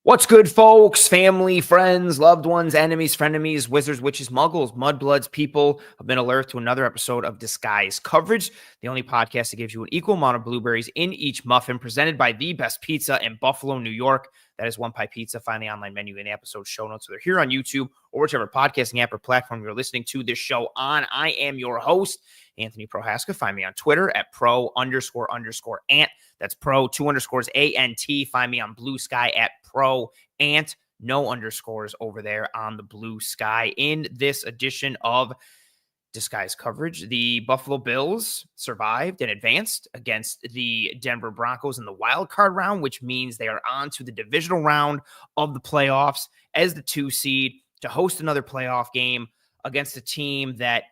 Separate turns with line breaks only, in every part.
What's good, folks? Family, friends, loved ones, enemies, frenemies, wizards, witches, muggles, mudbloods, people have been alerted to another episode of Disguise Coverage, the only podcast that gives you an equal amount of blueberries in each muffin, presented by the best pizza in Buffalo, New York. That is One Pie Pizza. Find the online menu in the episode show notes. So they're here on YouTube or whichever podcasting app or platform you're listening to this show on. I am your host, Anthony Prohaska. Find me on Twitter at pro__ant. That's pro 2_ANT. Find me on Blue Sky at pro_ant. No underscores over there on the Blue Sky. In this edition of Disguise Coverage, the Buffalo Bills survived and advanced against the Denver Broncos in the wild card round, which means they are on to the divisional round of the playoffs as the 2 seed to host another playoff game against a team that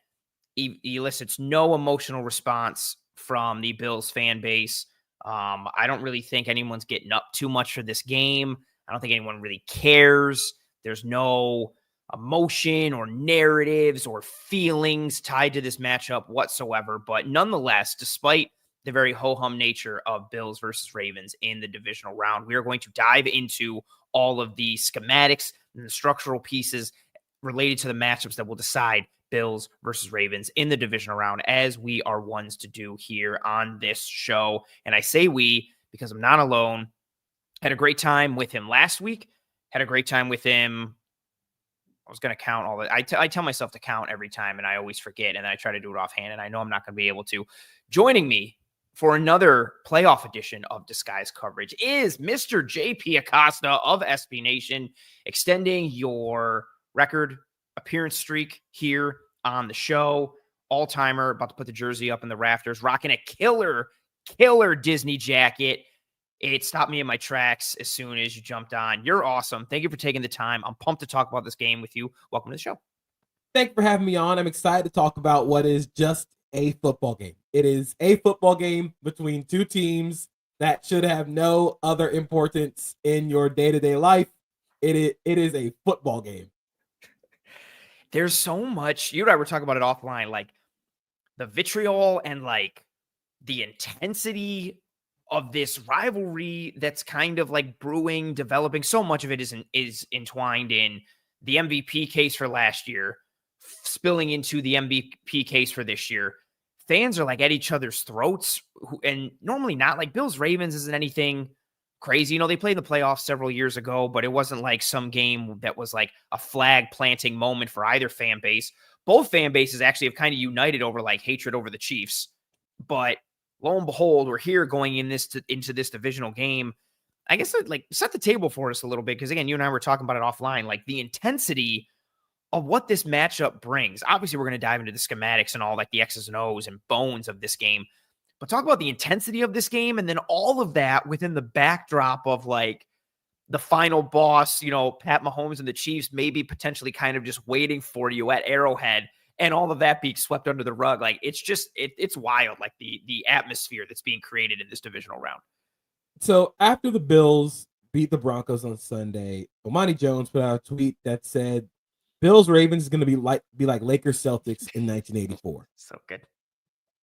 elicits no emotional response from the Bills fan base. I don't really think anyone's getting up too much for this game. I don't think anyone really cares. There's no emotion or narratives or feelings tied to this matchup whatsoever. But nonetheless, despite the very ho-hum nature of Bills versus Ravens in the divisional round, we are going to dive into all of the schematics and the structural pieces related to the matchups that will decide Bills versus Ravens in the divisional round, as we are ones to do here on this show. And I say we because I'm not alone. Had a great time with him last week. Had a great time with him. I was going to count all that. I tell myself to count every time, and I always forget, and I try to do it offhand, and I know I'm not going to be able to. Joining me for another playoff edition of Disguise Coverage is Mr. JP Acosta of SB Nation, extending your record appearance streak here on the show. All-timer, about to put the jersey up in the rafters, rocking a killer Disney jacket. It stopped me in my tracks as soon as you jumped on. You're awesome. Thank you for taking the time. I'm pumped to talk about this game with you. Welcome to the show.
Thank you for having me on. I'm excited to talk about what is just a football game. It is a football game between two teams that should have no other importance in your day-to-day life. It is a football game.
There's so much. You and I were talking about it offline, like the vitriol and like the intensity of this rivalry that's kind of like brewing, developing. So much of it is entwined in the MVP case for last year, spilling into the MVP case for this year. Fans are like at each other's throats, and normally not. Like Bills Ravens isn't anything crazy. You know, they played the playoffs several years ago, but it wasn't like some game that was like a flag planting moment for either fan base. Both fan bases actually have kind of united over like hatred over the Chiefs. But lo and behold, we're here going into this divisional game. I guess I'd like set the table for us a little bit, because again, you and I were talking about it offline, like the intensity of what this matchup brings. Obviously, we're going to dive into the schematics and all like the X's and O's and bones of this game, but talk about the intensity of this game, and then all of that within the backdrop of like the final boss, you know, Pat Mahomes and the Chiefs maybe potentially kind of just waiting for you at Arrowhead, and all of that being swept under the rug. Like it's just, it's wild, like the atmosphere that's being created in this divisional round.
So after the Bills beat the Broncos on Sunday, Omani Jones put out a tweet that said, Bills Ravens is going to be like Lakers Celtics in 1984.
So good.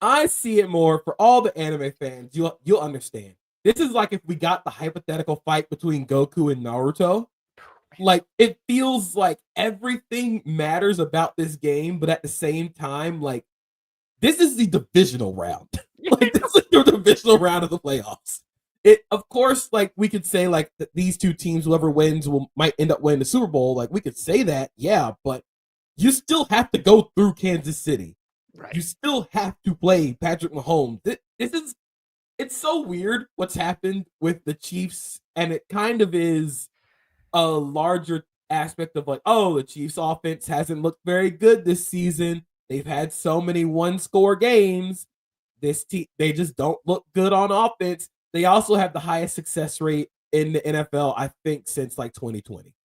I see it more for all the anime fans. You'll understand. This is like if we got the hypothetical fight between Goku and Naruto. Like, it feels like everything matters about this game, but at the same time, like, this is the divisional round. Like, this is the divisional round of the playoffs. It, of course, like, we could say, like, these two teams, whoever wins might end up winning the Super Bowl. Like, we could say that, yeah, but you still have to go through Kansas City. Right. You still have to play Patrick Mahomes. It's so weird what's happened with the Chiefs, and it kind of is a larger aspect of like, oh, the Chiefs offense hasn't looked very good this season. They've had so many one-score games. They just don't look good on offense. They also have the highest success rate in the NFL, I think, since like 2020.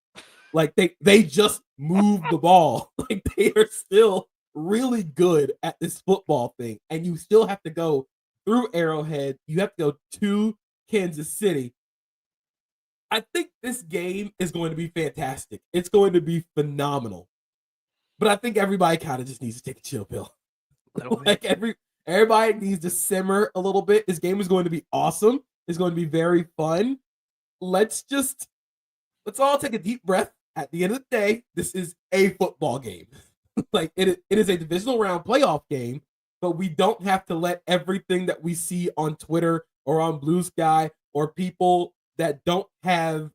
Like they just move the ball. Like they are still really good at this football thing. And you still have to go through Arrowhead. You have to go to Kansas City. I think this game is going to be fantastic. It's going to be phenomenal. But I think everybody kind of just needs to take a chill pill. Like everybody needs to simmer a little bit. This game is going to be awesome. It's going to be very fun. Let's just let's all take a deep breath. At the end of the day, this is a football game. Like it is a divisional round playoff game, but we don't have to let everything that we see on Twitter or on Blue Sky or people that don't have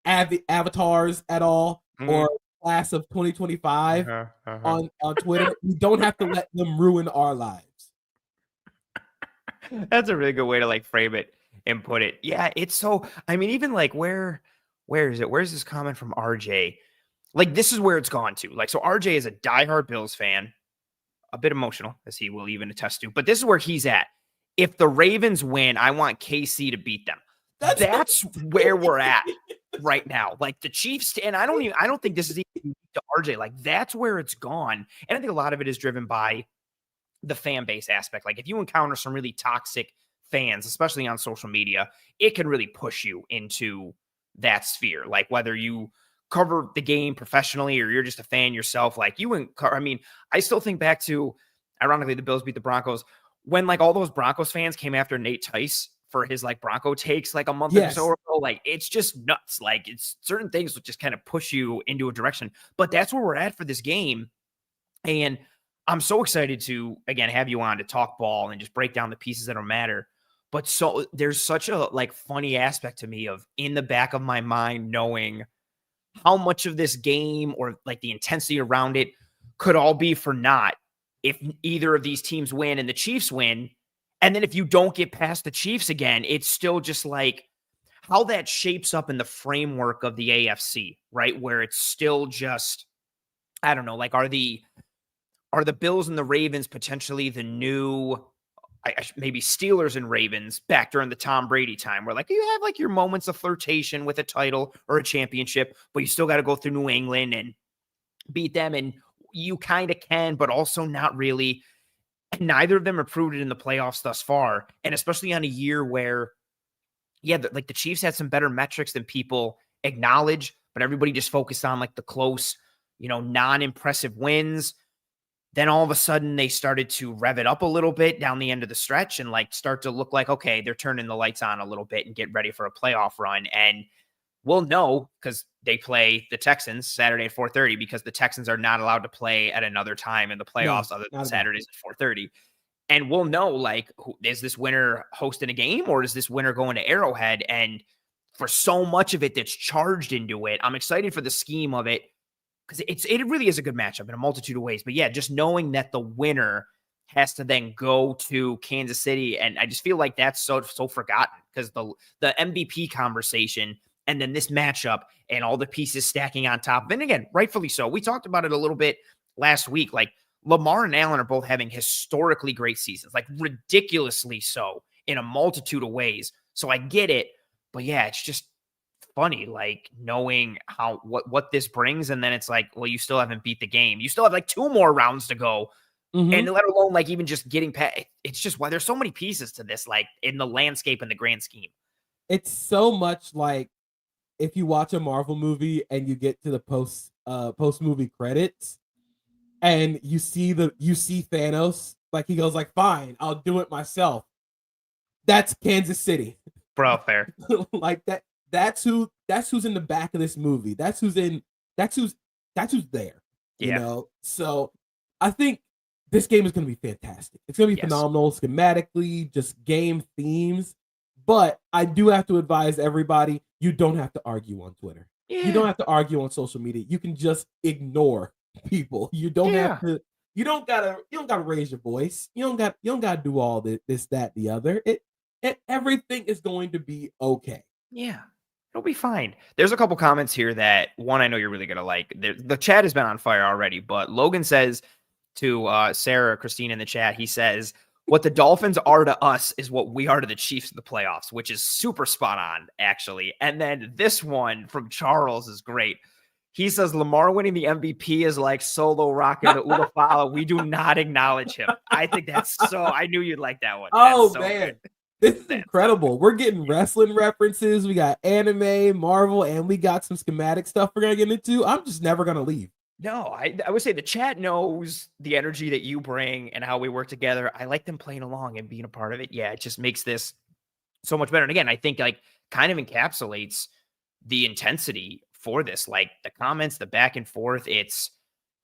avatars at all or class of 2025 on Twitter. We don't have to let them ruin our lives.
That's a really good way to like frame it and put it. Yeah, it's so, I mean, even like where is it? Where's this comment from RJ? Like, this is where it's gone to. Like, so RJ is a diehard Bills fan, a bit emotional, as he will even attest to, but this is where he's at. If the Ravens win, I want KC to beat them. That's where we're at right now. Like the Chiefs, and I don't think this is even to RJ. Like, that's where it's gone. And I think a lot of it is driven by the fan base aspect. Like if you encounter some really toxic fans, especially on social media, it can really push you into that sphere. Like whether you cover the game professionally or you're just a fan yourself, like I mean, I still think back to, ironically, the Bills beat the Broncos when like all those Broncos fans came after Nate Tice for his like Bronco takes like a month or so ago. Like it's just nuts. Like it's certain things that just kind of push you into a direction, but that's where we're at for this game. And I'm so excited to, again, have you on to talk ball and just break down the pieces that don't matter. But so there's such a like funny aspect to me of in the back of my mind, knowing how much of this game or like the intensity around it could all be for naught if either of these teams win and the Chiefs win. And then if you don't get past the Chiefs again, it's still just like how that shapes up in the framework of the AFC, right? Where it's still just, I don't know, like are the Bills and the Ravens potentially the new, maybe Steelers and Ravens back during the Tom Brady time, where like you have like your moments of flirtation with a title or a championship, but you still got to go through New England and beat them. And you kind of can, but also not really. And neither of them have proved it in the playoffs thus far. And especially on a year where, yeah, like the Chiefs had some better metrics than people acknowledge, but everybody just focused on like the close, non-impressive wins. Then all of a sudden they started to rev it up a little bit down the end of the stretch and like start to look like, okay, they're turning the lights on a little bit and get ready for a playoff run. And we'll know because they play the Texans Saturday at 4:30 because the Texans are not allowed to play at another time in the playoffs other than Saturdays at 4:30. And we'll know, like, is this winner hosting a game or is this winner going to Arrowhead? And for so much of it that's charged into it, I'm excited for the scheme of it because it really is a good matchup in a multitude of ways. But yeah, just knowing that the winner has to then go to Kansas City, and I just feel like that's so forgotten because the MVP conversation and then this matchup and all the pieces stacking on top. And again, rightfully so. We talked about it a little bit last week. Like Lamar and Allen are both having historically great seasons, like ridiculously so in a multitude of ways. So I get it. But yeah, it's just funny, like knowing what this brings. And then it's like, well, you still haven't beat the game. You still have like 2 more rounds to go. And let alone like even just getting past. It's just why there's so many pieces to this, like in the landscape and the grand scheme.
It's so much like if you watch a Marvel movie and you get to the post movie credits and you see Thanos, like he goes like, fine, I'll do it myself. That's Kansas City.
Bro, fair.
Like that's who's in the back of this movie. That's who's there.
Yeah.
So I think this game is going to be fantastic. It's going to be phenomenal schematically, just game themes. But I do have to advise everybody, you don't have to argue on Twitter. Yeah. You don't have to argue on social media. You can just ignore people. You don't have to, you don't gotta raise your voice. You don't gotta do all this, that, the other. Everything is going to be okay.
Yeah. It'll be fine. There's a couple comments here that one I know you're really gonna like. The chat has been on fire already, but Logan says to Sarah, Christine in the chat, he says, what the Dolphins are to us is what we are to the Chiefs in the playoffs, which is super spot on, actually. And then this one from Charles is great. He says, Lamar winning the MVP is like solo rocking the Ulafala. We do not acknowledge him. I think that's so, I knew you'd like that one.
Oh,
so
man.
Good.
This is incredible. We're getting wrestling references. We got anime, Marvel, and we got some schematic stuff we're going to get into. I'm just never going to leave.
No, I would say the chat knows the energy that you bring and how we work together. I like them playing along and being a part of it. Yeah, it just makes this so much better. And again, I think like kind of encapsulates the intensity for this, like the comments, the back and forth. It's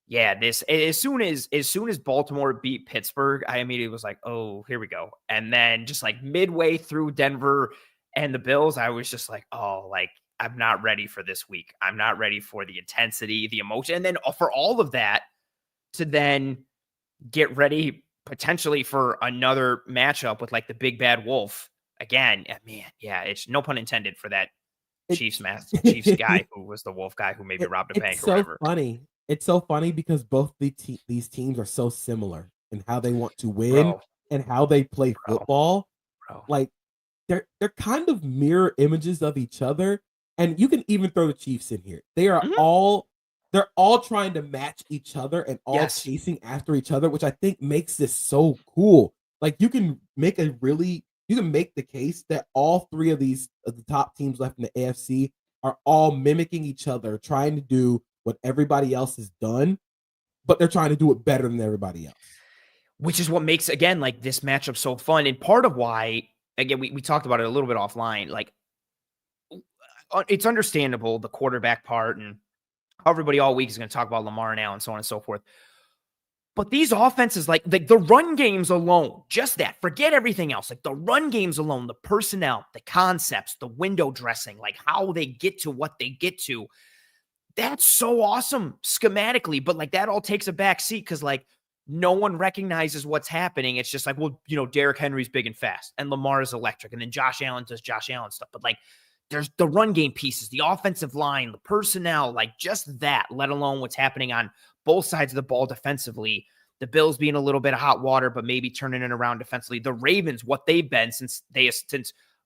this as soon as Baltimore beat Pittsburgh, I immediately was like, oh, here we go. And then just like midway through Denver and the Bills, I was just like, oh, like I'm not ready for this week. I'm not ready for the intensity, the emotion. And then for all of that to then get ready potentially for another matchup with like the big bad wolf again. Man, yeah, it's no pun intended for that Chiefs guy who was the wolf guy who maybe robbed a bank or whatever.
Funny. It's so funny because both these teams are so similar in how they want to win and how they play football. Like they're kind of mirror images of each other. And you can even throw the Chiefs in here. They are they're all trying to match each other and all chasing after each other, which I think makes this so cool. Like you can make the case that all three of the top teams left in the AFC are all mimicking each other, trying to do what everybody else has done, but they're trying to do it better than everybody else.
Which is what makes, again, like this matchup so fun. And part of why, again, we talked about it a little bit offline, like it's understandable, the quarterback part, and everybody all week is going to talk about Lamar now and so on and so forth. But these offenses, like the run games alone, just that, forget everything else. Like the run games alone, the personnel, the concepts, the window dressing, like how they get to what they get to, that's so awesome schematically. But like that all takes a back seat because like no one recognizes what's happening. It's just like, well, Derrick Henry's big and fast and Lamar is electric. And then Josh Allen does Josh Allen stuff. But like there's the run game pieces, the offensive line, the personnel, like just that, let alone what's happening on both sides of the ball defensively. The Bills being a little bit of hot water, but maybe turning it around defensively. The Ravens, what they've been since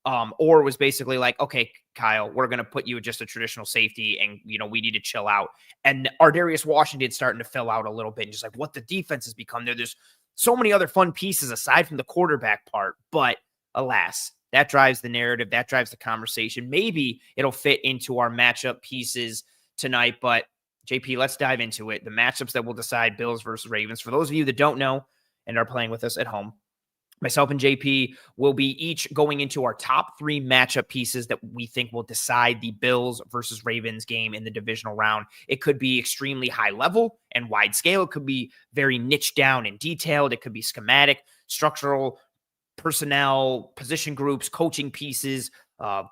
Orr was basically like, okay, Kyle, we're going to put you just a traditional safety and, we need to chill out. And Ardarius Washington starting to fill out a little bit and just like what the defense has become there. There's so many other fun pieces aside from the quarterback part, but alas, that drives the narrative. That drives the conversation. Maybe it'll fit into our matchup pieces tonight, but JP, let's dive into it. The matchups that will decide Bills versus Ravens. For those of you that don't know and are playing with us at home, myself and JP will be each going into our top 3 matchup pieces that we think will decide the Bills versus Ravens game in the divisional round. It could be extremely high level and wide scale. It could be very niche down and detailed. It could be schematic, structural, personnel, position groups, coaching pieces,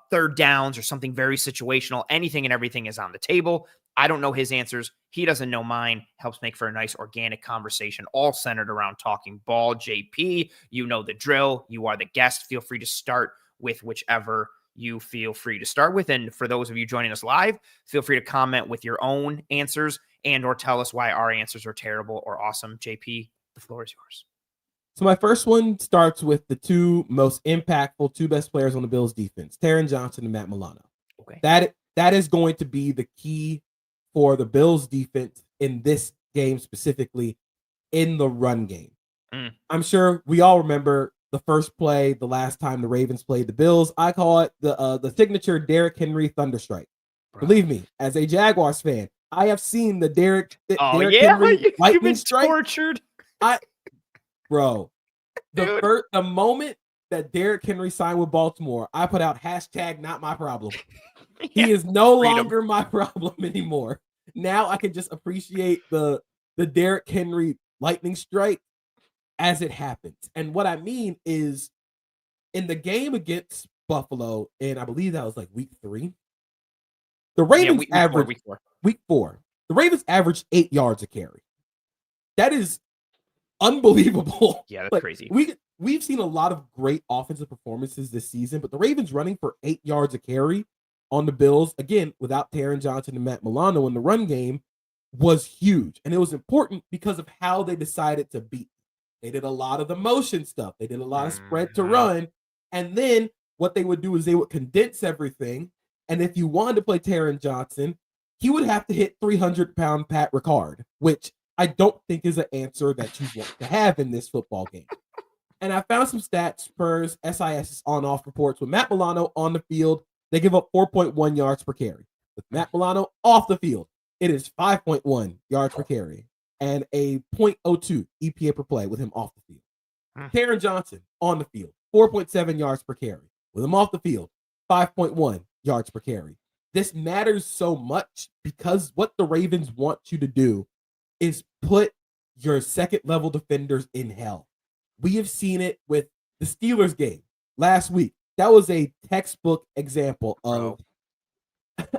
third downs, or something very situational. Anything and everything is on the table. I don't know his answers. He doesn't know mine. Helps make for a nice organic conversation, all centered around talking ball. JP, you know the drill. You are the guest. Feel free to start with whichever you feel free to start with. And for those of you joining us live, feel free to comment with your own answers and or tell us why our answers are terrible or awesome. JP, the floor is yours.
So my first one starts with the two most impactful, two best players on the Bills defense, Taron Johnson and Matt Milano.
Okay.
That is going to be the key for the Bills defense in this game specifically in the run game. I'm sure we all remember the first play, the last time the Ravens played the Bills. I call it the signature Derrick Henry Thunderstrike. Believe me, as a Jaguars fan, I have seen the Derrick Henry lightning strike.
Tortured.
The moment that Derrick Henry signed with Baltimore, I put out hashtag not my problem. He is no longer my problem anymore. Now I can just appreciate the Derrick Henry lightning strike as it happens. And what I mean is in the game against Buffalo, and I believe that was like week 3, the Ravens averaged week 4. The Ravens averaged 8 yards a carry. That is unbelievable.
Yeah, that's crazy.
We've seen a lot of great offensive performances this season, but the Ravens running for 8 yards a carry on the Bills, again, without Taron Johnson and Matt Milano in the run game, was huge. And it was important because of how they decided to beat. They did a lot of the motion stuff. They did a lot of spread to run. And then what they would do is they would condense everything. And if you wanted to play Taron Johnson, he would have to hit 300-pound Pat Ricard, which I don't think is an answer that you want to have in this football game. And I found some stats per SIS's on-off reports. With Matt Milano on the field, they give up 4.1 yards per carry. With Matt Milano off the field, it is 5.1 yards per carry and a 0.02 EPA per play with him off the field. Taron Johnson on the field, 4.7 yards per carry. With him off the field, 5.1 yards per carry. this matters so much because what the Ravens want you to do is put your second level defenders in hell. We have seen it with the Steelers game last week. That was a textbook example of,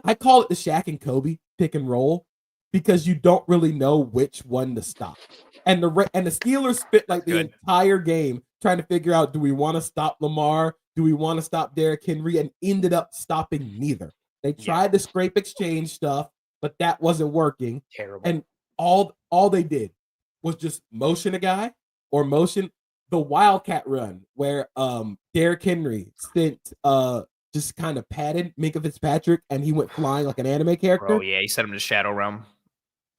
I call it the Shaq and Kobe pick and roll, because you don't really know which one to stop. And the Steelers spent like the entire game trying to figure out, do we want to stop Lamar? Do we want to stop Derrick Henry? And ended up stopping neither. They tried to scrape exchange stuff, but that wasn't working.
Terrible.
And all they did was just motion a guy or motion the wildcat run where Derrick Henry sent just kind of patted Minka Fitzpatrick and he went flying like an anime character.
Oh yeah, he sent him to Shadow Realm.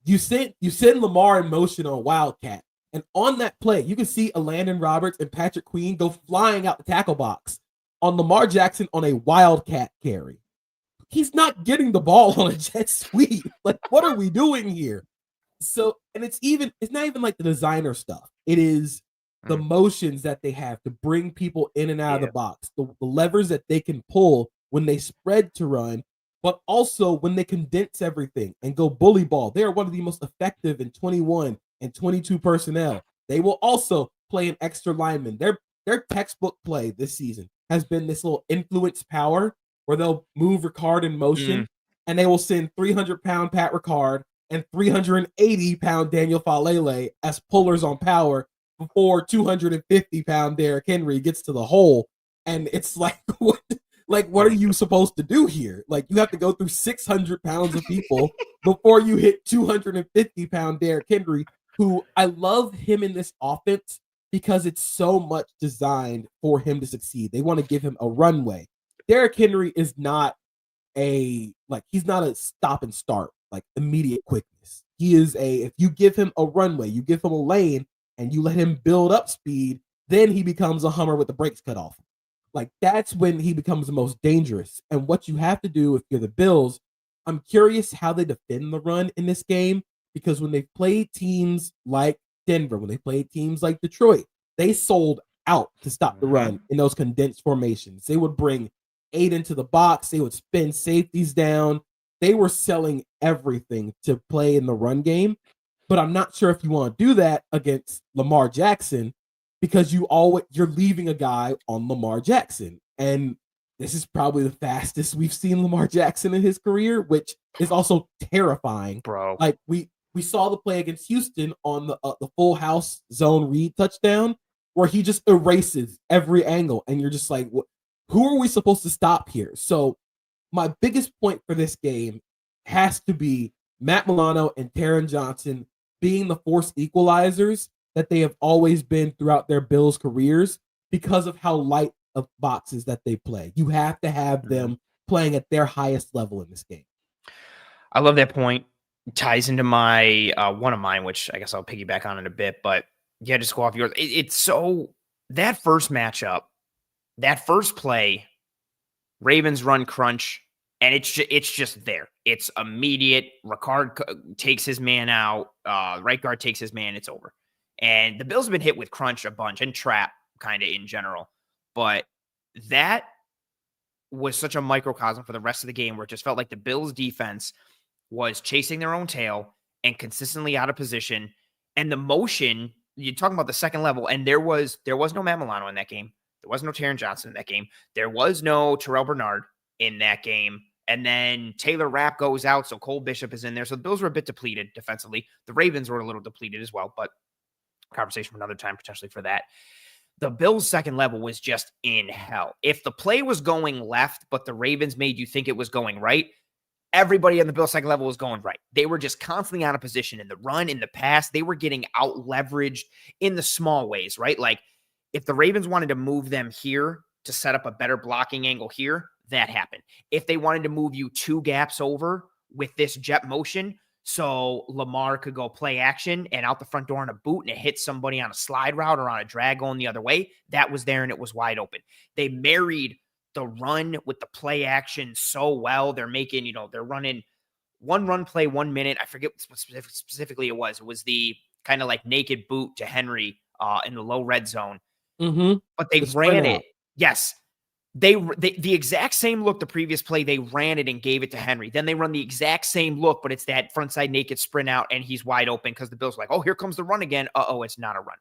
You send Lamar in motion on wildcat, and on that play, you can see Landon Roberts and Patrick Queen go flying out the tackle box on Lamar Jackson on a wildcat carry. He's not getting the ball on a jet sweep. Like, what are we doing here? So, and it's not even like the designer stuff. It is the motions that they have to bring people in and out of the box, the levers that they can pull when they spread to run, but also when they condense everything and go bully ball. They are one of the most effective in 21 and 22 personnel. They will also play an extra lineman. Their textbook play this season has been this little influence power where they'll move Ricard in motion and they will send 300-pound Pat Ricard and 380-pound Daniel Falele as pullers on power before 250-pound Derrick Henry gets to the hole. And it's like, what are you supposed to do here? Like, you have to go through 600 pounds of people before you hit 250-pound Derrick Henry, who I love him in this offense because it's so much designed for him to succeed. They want to give him a runway. Derrick Henry is not he's not a stop and start, like immediate quickness. He is if you give him a runway, you give him a lane, and you let him build up speed, then he becomes a Hummer with the brakes cut off. Like, that's when he becomes the most dangerous. And what you have to do if you're the Bills, I'm curious how they defend the run in this game, because when they played teams like Denver, when they played teams like Detroit, they sold out to stop the run in those condensed formations. They would bring 8 into the box. They would spin safeties down. They were selling everything to play in the run game. But I'm not sure if you want to do that against Lamar Jackson, because you're leaving a guy on Lamar Jackson. And this is probably the fastest we've seen Lamar Jackson in his career, which is also terrifying.
Bro.
Like, we saw the play against Houston on the full house zone read touchdown where he just erases every angle. And you're just like, who are we supposed to stop here? So my biggest point for this game has to be Matt Milano and Taron Johnson being the force equalizers that they have always been throughout their Bills careers because of how light of boxes that they play. You have to have them playing at their highest level in this game.
I love that point. It ties into my one of mine, which I guess I'll piggyback on in a bit, but yeah, just go off yours. It's so, that first matchup, that first play, Ravens run crunch, and it's just there. It's immediate. Ricard takes his man out. Right guard takes his man. It's over. And the Bills have been hit with crunch a bunch and trap kind of in general. But that was such a microcosm for the rest of the game where it just felt like the Bills defense was chasing their own tail and consistently out of position. And the motion, you're talking about the second level, and there was no Matt Milano in that game. There was no Taron Johnson in that game. There was no Terrell Bernard in that game. And then Taylor Rapp goes out, so Cole Bishop is in there. So the Bills were a bit depleted defensively. The Ravens were a little depleted as well, but conversation for another time potentially for that. The Bills' second level was just in hell. If the play was going left, but the Ravens made you think it was going right, everybody on the Bills' second level was going right. They were just constantly out of position in the run, in the pass. They were getting out-leveraged in the small ways, right? Like, if the Ravens wanted to move them here to set up a better blocking angle here, that happened. If they wanted to move you 2 gaps over with this jet motion so Lamar could go play action and out the front door on a boot and it hit somebody on a slide route or on a drag going the other way, that was there and it was wide open. They married the run with the play action so well. They're making, they're running one run play 1 minute. I forget what specifically it was. It was the kind of like naked boot to Henry in the low red zone.
Mm-hmm.
But they ran it. Yes. the exact same look the previous play, they ran it and gave it to Henry. Then they run the exact same look, but it's that frontside naked sprint out and he's wide open because the Bills are like, oh, here comes the run again. Uh-oh, it's not a run.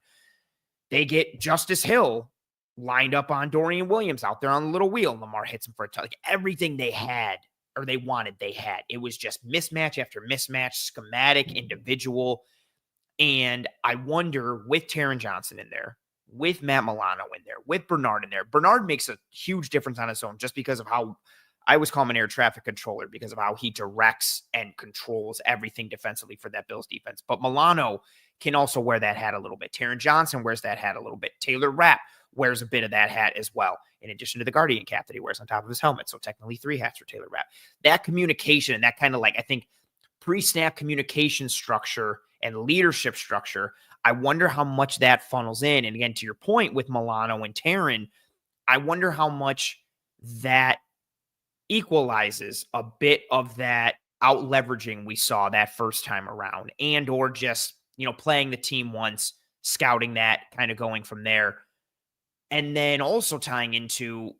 They get Justice Hill lined up on Dorian Williams out there on the little wheel. Lamar hits him for a touchdown. Like everything they had or they wanted, they had. It was just mismatch after mismatch, schematic, individual. And I wonder with Taron Johnson in there, with Matt Milano in there, with Bernard in there. Bernard makes a huge difference on his own just because of how I was calling him an air traffic controller because of how he directs and controls everything defensively for that Bills defense. But Milano can also wear that hat a little bit. Taron Johnson wears that hat a little bit. Taylor Rapp wears a bit of that hat as well, in addition to the Guardian cap that he wears on top of his helmet. So technically 3 hats for Taylor Rapp. That communication and that kind of like, I think, pre-snap communication structure and leadership structure, I wonder how much that funnels in. And again, to your point with Milano and Taron, I wonder how much that equalizes a bit of that out leveraging we saw that first time around, and or just, playing the team once, scouting that, kind of going from there. And then also tying into,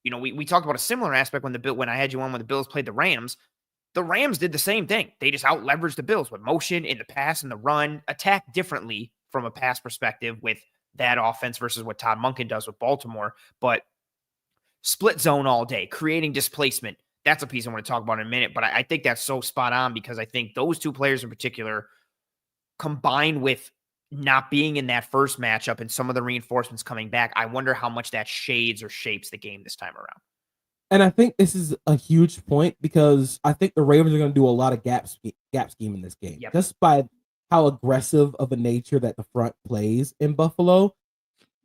we talked about a similar aspect when I had you on when the Bills played the Rams. The Rams did the same thing. They just out-leveraged the Bills with motion in the pass and the run, attack differently from a pass perspective with that offense versus what Todd Monken does with Baltimore. But split zone all day, creating displacement. That's a piece I want to talk about in a minute. But I think that's so spot on because I think those 2 players in particular, combined with not being in that first matchup and some of the reinforcements coming back, I wonder how much that shades or shapes the game this time around.
And I think this is a huge point because I think the Ravens are going to do a lot of gap scheme in this game.
Yep.
Just by how aggressive of a nature that the front plays in Buffalo.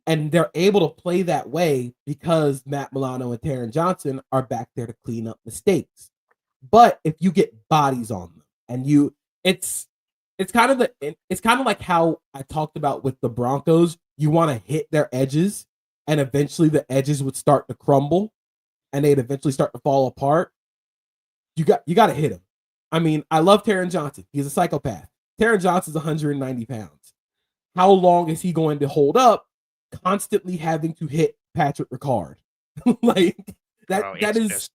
And they're able to play that way because Matt Milano and Taron Johnson are back there to clean up mistakes. But if you get bodies on them and it's kind of like how I talked about with the Broncos. You want to hit their edges and eventually the edges would start to crumble. And they'd eventually start to fall apart. You got to hit him. I mean, I love Taron Johnson. He's a psychopath. Taron Johnson's 190 pounds. How long is he going to hold up constantly having to hit Patrick Ricard? Like that is just...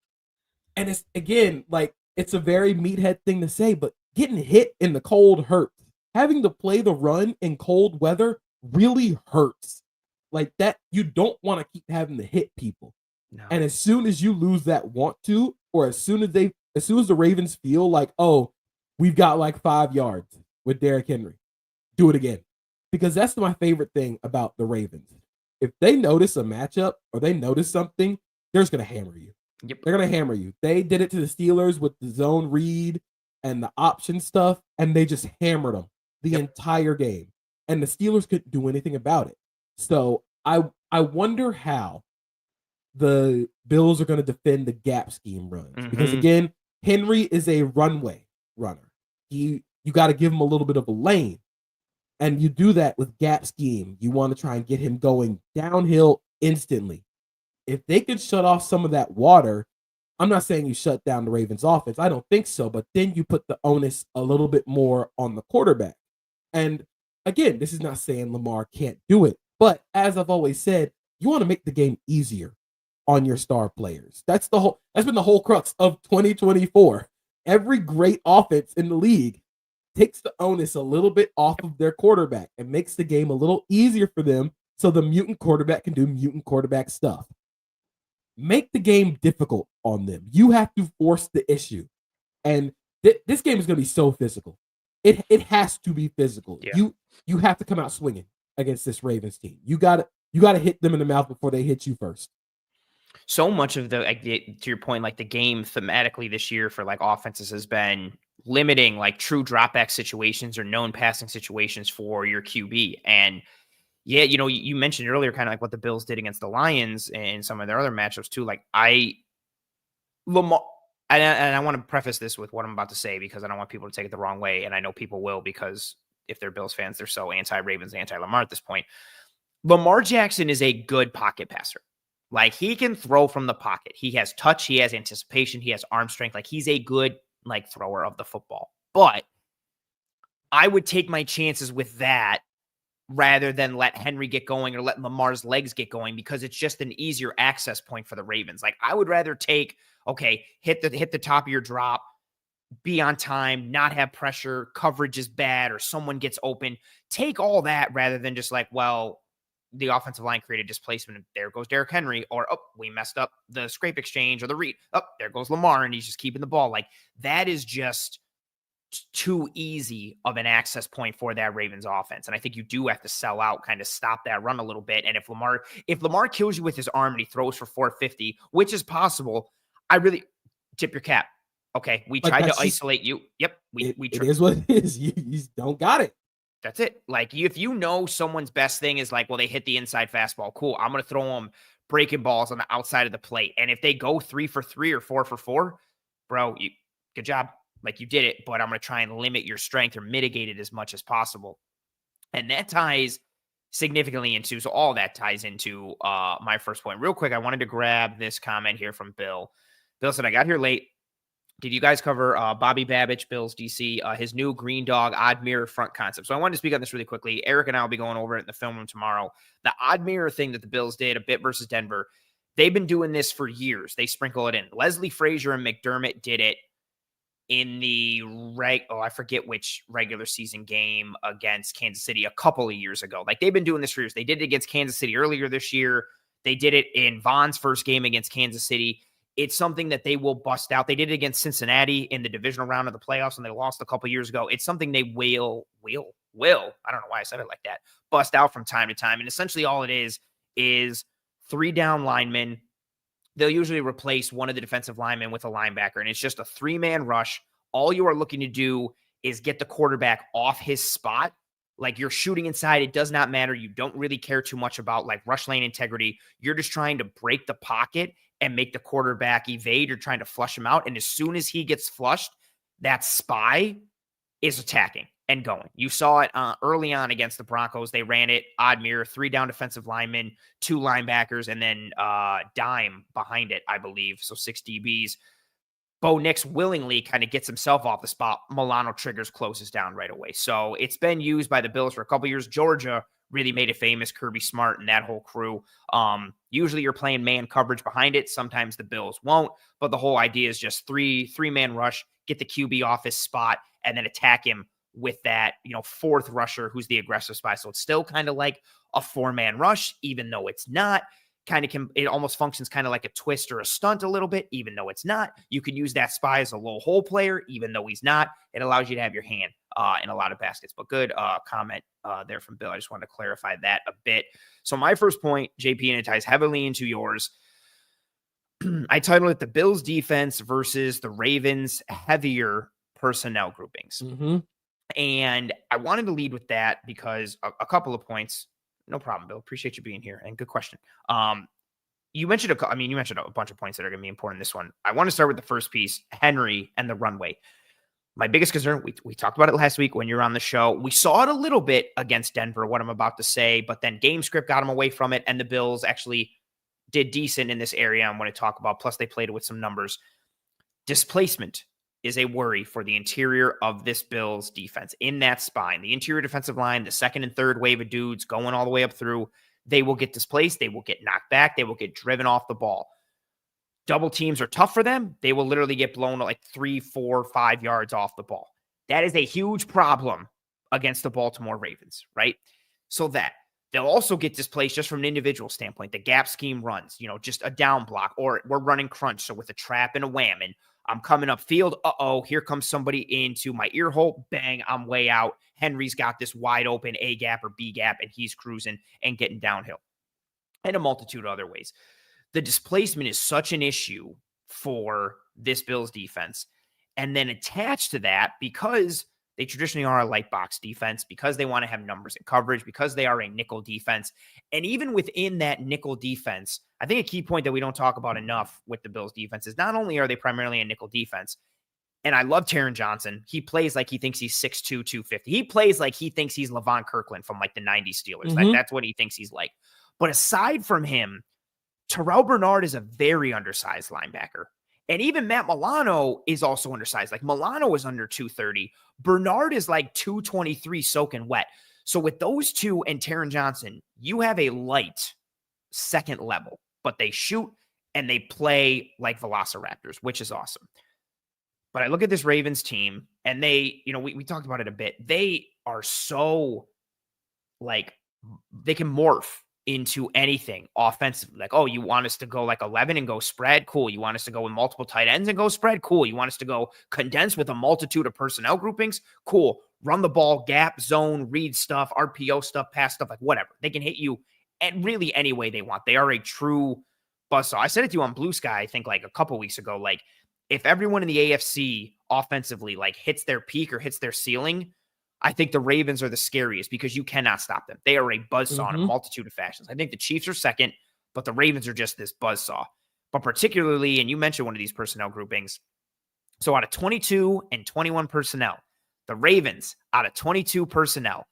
And it's, again, like, it's a very meathead thing to say, but getting hit in the cold hurts. Having to play the run in cold weather really hurts. Like that, you don't want to keep having to hit people. No. And as soon as you lose that want to, or as soon as the Ravens feel like, oh, we've got like 5 yards with Derrick Henry, do it again. Because that's my favorite thing about the Ravens. If they notice a matchup or they notice something, they're just going to hammer you.
Yep.
They're going to hammer you. They did it to the Steelers with the zone read and the option stuff, and they just hammered them the entire game. And the Steelers couldn't do anything about it. So I wonder how the Bills are going to defend the gap scheme runs. Mm-hmm. Because again, Henry is a runway runner. You got to give him a little bit of a lane. And you do that with gap scheme. You want to try and get him going downhill instantly. If they could shut off some of that water, I'm not saying you shut down the Ravens offense. I don't think so. But then you put the onus a little bit more on the quarterback. And again, this is not saying Lamar can't do it. But as I've always said, you want to make the game easier on your star players. That's been the whole crux of 2024. Every great offense in the league takes the onus a little bit off of their quarterback and makes the game a little easier for them so the mutant quarterback can do mutant quarterback stuff. Make the game difficult on them. You have to force the issue. And this game is going to be so physical. It has to be physical. Yeah. You have to come out swinging against this Ravens team. You got to hit them in the mouth before they hit you first.
So much of to your point, like the game thematically this year for like offenses has been limiting like true dropback situations or known passing situations for your QB. And yeah, you mentioned earlier kind of like what the Bills did against the Lions and some of their other matchups too. Like Lamar, and I want to preface this with what I'm about to say because I don't want people to take it the wrong way. And I know people will because if they're Bills fans, they're so anti-Ravens, anti-Lamar at this point. Lamar Jackson is a good pocket passer. Like he can throw from the pocket. He has touch. He has anticipation. He has arm strength. Like he's a good like thrower of the football. But I would take my chances with that rather than let Henry get going or let Lamar's legs get going, because it's just an easier access point for the Ravens. Like, I would rather take, okay, hit the top of your drop, be on time, not have pressure, coverage is bad, or someone gets open. Take all that rather than just like, well, the offensive line created displacement, and there goes Derrick Henry, or, oh, we messed up the scrape exchange or the read. Oh, there goes Lamar, and he's just keeping the ball. Like, that is just too easy of an access point for that Ravens offense. And I think you do have to sell out, kind of stop that run a little bit. And if Lamar kills you with his arm and he throws for 450, which is possible, I really tip your cap. Okay, we tried to isolate you. Yep,
it is what it is. You don't got it.
That's it. Like, if you know someone's best thing is like, well, they hit the inside fastball. Cool. I'm going to throw them breaking balls on the outside of the plate. And if they go 3 for 3 or 4 for 4, bro, good job. Like, you did it, but I'm going to try and limit your strength or mitigate it as much as possible. And that ties significantly into, so all that ties into my first point. Real quick, I wanted to grab this comment here from Bill. Bill said, I got here late. Did you guys cover Bobby Babich, Bills DC, his new green dog odd mirror front concept? So I wanted to speak on this really quickly. Eric and I will be going over it in the film room tomorrow. The odd mirror thing that the Bills did, a bit versus Denver, they've been doing this for years. They sprinkle it in. Leslie Frazier and McDermott did it in the I forget which regular season game against Kansas City a couple of years ago. Like, they've been doing this for years. They did it against Kansas City earlier this year. They did it in Von's first game against Kansas City. It's something that they will bust out. They did it against Cincinnati in the divisional round of the playoffs, and they lost a couple years ago. It's something they will, I don't know why I said it like that, bust out from time to time. And essentially all it is 3 down linemen. They'll usually replace one of the defensive linemen with a linebacker, and it's just a 3-man rush. All you are looking to do is get the quarterback off his spot. Like, you're shooting inside. It does not matter. You don't really care too much about like rush lane integrity. You're just trying to break the pocket and make the quarterback evade. You're trying to flush him out. And as soon as he gets flushed, that spy is attacking and going. You saw it early on against the Broncos. They ran it odd mirror, 3 down defensive linemen, 2 linebackers, and then dime behind it, I believe. So 6 DBs. Bo Nix willingly kind of gets himself off the spot. Milano triggers, closes down right away. So it's been used by the Bills for a couple years. Georgia really made it famous, Kirby Smart and that whole crew. Usually you're playing man coverage behind it. Sometimes the Bills won't, but the whole idea is just three-man rush, get the QB off his spot, and then attack him with that, 4th rusher who's the aggressive spy. So it's still kind of like a 4-man rush, even though it's not. It almost functions kind of like a twist or a stunt a little bit, even though it's not. You can use that spy as a low hole player, even though he's not. It allows you to have your hand in a lot of baskets. But good comment there from Bill. I just wanted to clarify that a bit. So my first point, JP, and it ties heavily into yours. I titled it The Bills Defense versus the Ravens Heavier Personnel Groupings.
Mm-hmm.
And I wanted to lead with that because a couple of points. No problem, Bill. Appreciate you being here, and good question. You mentioned a bunch of points that are going to be important in this one. I want to start with the first piece, Henry and the runway. My biggest concern, we talked about it last week when you were on the show. We saw it a little bit against Denver, what I'm about to say, but then game script got them away from it, and the Bills actually did decent in this area I'm going to talk about. Plus, they played it with some numbers. Displacement is a worry for the interior of this Bills defense. In that spine, the interior defensive line, the second and third wave of dudes going all the way up through, they will get displaced. They will get knocked back. They will get driven off the ball. Double teams are tough for them. They will literally get blown like 3, 4, 5 yards off the ball. That is a huge problem against the Baltimore Ravens, right? So that they'll also get displaced just from an individual standpoint. The gap scheme runs, just a down block, or we're running crunch. So with a trap and a wham, and I'm coming up field. Here comes somebody into my ear hole. Bang, I'm way out. Henry's got this wide open A gap or B gap, and he's cruising and getting downhill. And a multitude of other ways. The displacement is such an issue for this Bills defense. And then attached to that, because they traditionally are a light box defense, because they want to have numbers and coverage, because they are a nickel defense. And even within that nickel defense, I think a key point that we don't talk about enough with the Bills defense is not only are they primarily a nickel defense, and I love Taron Johnson. He plays like he thinks he's 6'2", 250. He plays like he thinks he's Levon Kirkland from like the 90s Steelers.
Mm-hmm.
That's what he thinks he's like. But aside from him, Terrell Bernard is a very undersized linebacker. And even Matt Milano is also undersized. Like, Milano is under 230. Bernard is like 223 soaking wet. So with those two and Taron Johnson, you have a light second level, but they shoot and they play like velociraptors, which is awesome. But I look at this Ravens team and they, we talked about it a bit. They are so like, they can morph into anything offensively. Like, oh, you want us to go like 11 and go spread? Cool. You want us to go with multiple tight ends and go spread? Cool. You want us to go condense with a multitude of personnel groupings? Cool. Run the ball, gap, zone, read stuff, RPO stuff, pass stuff, like whatever. They can hit you and really any way they want. They are a true buzzsaw. I said it to you on Blue Sky, I think like a couple weeks ago. Like, if everyone in the AFC offensively like hits their peak or hits their ceiling, I think the Ravens are the scariest because you cannot stop them. They are a buzzsaw in a multitude of fashions. I think the Chiefs are second, but the Ravens are just this buzzsaw. But particularly, and you mentioned one of these personnel groupings. So out of 22 and 21 personnel, the Ravens out of 22 personnel,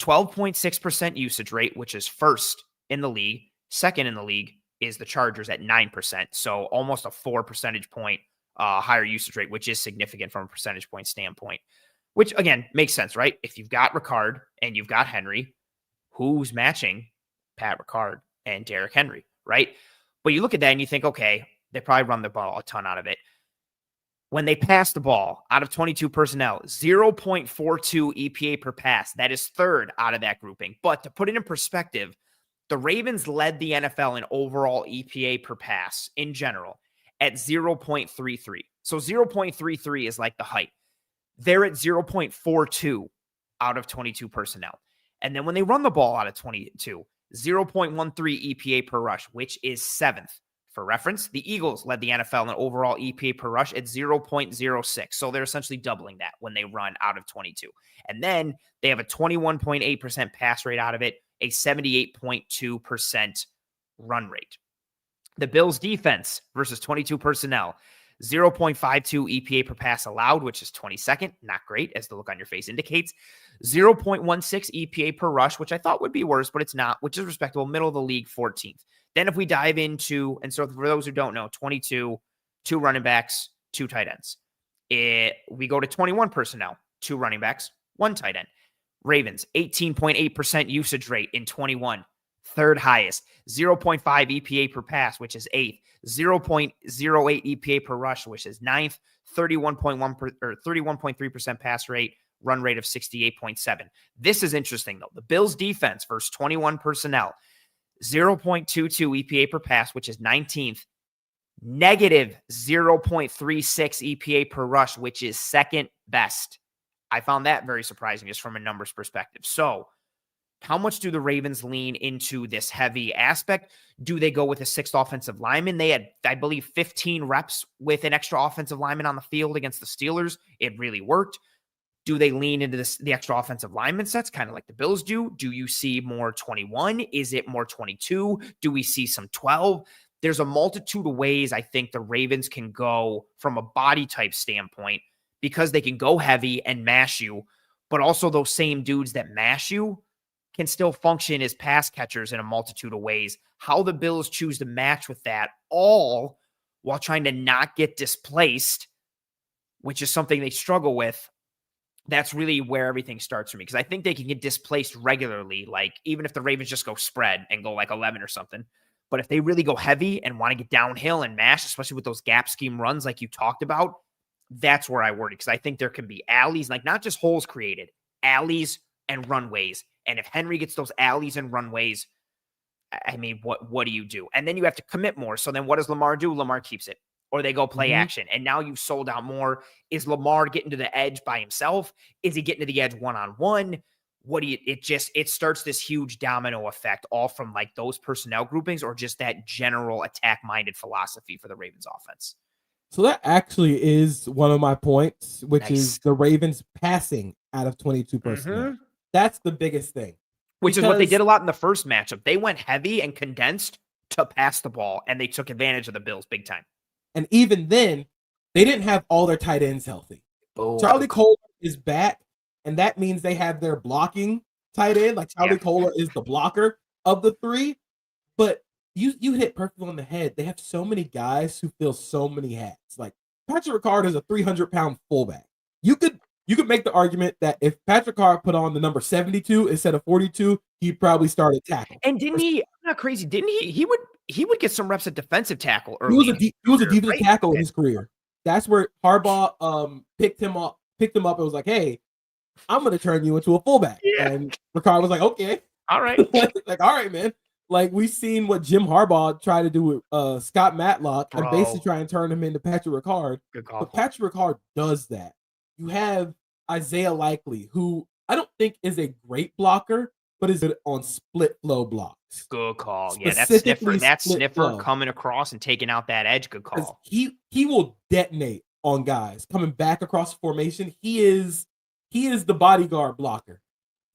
12.6% usage rate, which is first in the league. Second in the league is the Chargers at 9%. So almost a 4 percentage point higher usage rate, which is significant from a percentage point standpoint. Which, again, makes sense, right? If you've got Ricard and you've got Henry, who's matching Pat Ricard and Derrick Henry, right? But you look at that and you think, okay, they probably run the ball a ton out of it. When they pass the ball out of 22 personnel, 0.42 EPA per pass. That is third out of that grouping. But to put it in perspective, the Ravens led the NFL in overall EPA per pass in general at 0.33. So 0.33 is like the height. They're at 0.42 out of 22 personnel. And then when they run the ball out of 22, 0.13 EPA per rush, which is seventh. For reference, the Eagles led the NFL in overall EPA per rush at 0.06. So they're essentially doubling that when they run out of 22. And then they have a 21.8% pass rate out of it, a 78.2% run rate. The Bills defense versus 22 personnel, 0.52 EPA per pass allowed, which is 22nd. Not great, as the look on your face indicates. 0.16 EPA per rush, which I thought would be worse, but it's not, which is respectable. Middle of the league, 14th. Then if we dive into, and so for those who don't know, 22, 2 running backs, 2 tight ends. We go to 21 personnel, 2 running backs, 1 tight end. Ravens, 18.8% usage rate in 21. Third highest, 0.5 EPA per pass, which is 8th, 0.08 EPA per rush, which is 9th, 31.3% pass rate, run rate of 68.7. This is interesting, though. The Bills defense versus 21 personnel, 0.22 EPA per pass, which is 19th, negative 0.36 EPA per rush, which is second best. I found that very surprising just from a numbers perspective. So, how much do the Ravens lean into this heavy aspect? Do they go with a 6th offensive lineman? They had, I believe, 15 reps with an extra offensive lineman on the field against the Steelers. It really worked. Do they lean into the extra offensive lineman sets, kind of like the Bills do? Do you see more 21? Is it more 22? Do we see some 12? There's a multitude of ways I think the Ravens can go from a body type standpoint because they can go heavy and mash you, but also those same dudes that mash you can still function as pass catchers in a multitude of ways. How the Bills choose to match with that, all while trying to not get displaced, which is something they struggle with. That's really where everything starts for me, because I think they can get displaced regularly, like even if the Ravens just go spread and go like 11 or something. But if they really go heavy and want to get downhill and mash, especially with those gap scheme runs like you talked about, that's where I worry, because I think there can be alleys, like not just holes created, alleys and runways. And if Henry gets those alleys and runways, I mean, what do you do? And then you have to commit more. So then what does Lamar do? Lamar keeps it. Or they go play action. And now you've sold out more. Is Lamar getting to the edge by himself? Is he getting to the edge one-on-one? It starts this huge domino effect, all from like those personnel groupings or just that general attack-minded philosophy for the Ravens offense.
So that actually is one of my points, which is the Ravens passing out of 22 personnel. That's the biggest thing.
Which is what they did a lot in the first matchup. They went heavy and condensed to pass the ball, and they took advantage of the Bills big time.
And even then, they didn't have all their tight ends healthy. Charlie Kohler is back, and that means they have their blocking tight end. Like Charlie Kohler is the blocker of the 3. But you hit perfectly on the head. They have so many guys who fill so many hats. Like Patrick Ricard is a 300-pound fullback. You could you could make the argument that if Patrick Carr put on the number 72 instead of 42, he'd probably start at tackle.
And didn't he? I'm not crazy. Didn't he? He would get some reps at defensive tackle
He was
early.
he was a defensive
right?
tackle in his career. That's where Harbaugh picked him up and was like, "Hey, I'm going to turn you into a fullback."
Yeah.
And Ricard was like, "Okay,
all right,
like all right, man." Like we've seen what Jim Harbaugh tried to do with Scott Matlock and basically try and turn him into Patrick Ricard.
Good call.
But Patrick Ricard does that. You have Isaiah Likely, who I don't think is a great blocker, but is good on split flow blocks.
Good call. Yeah, that sniffer coming across and taking out that edge. Good call.
He will detonate on guys coming back across formation. He is the bodyguard blocker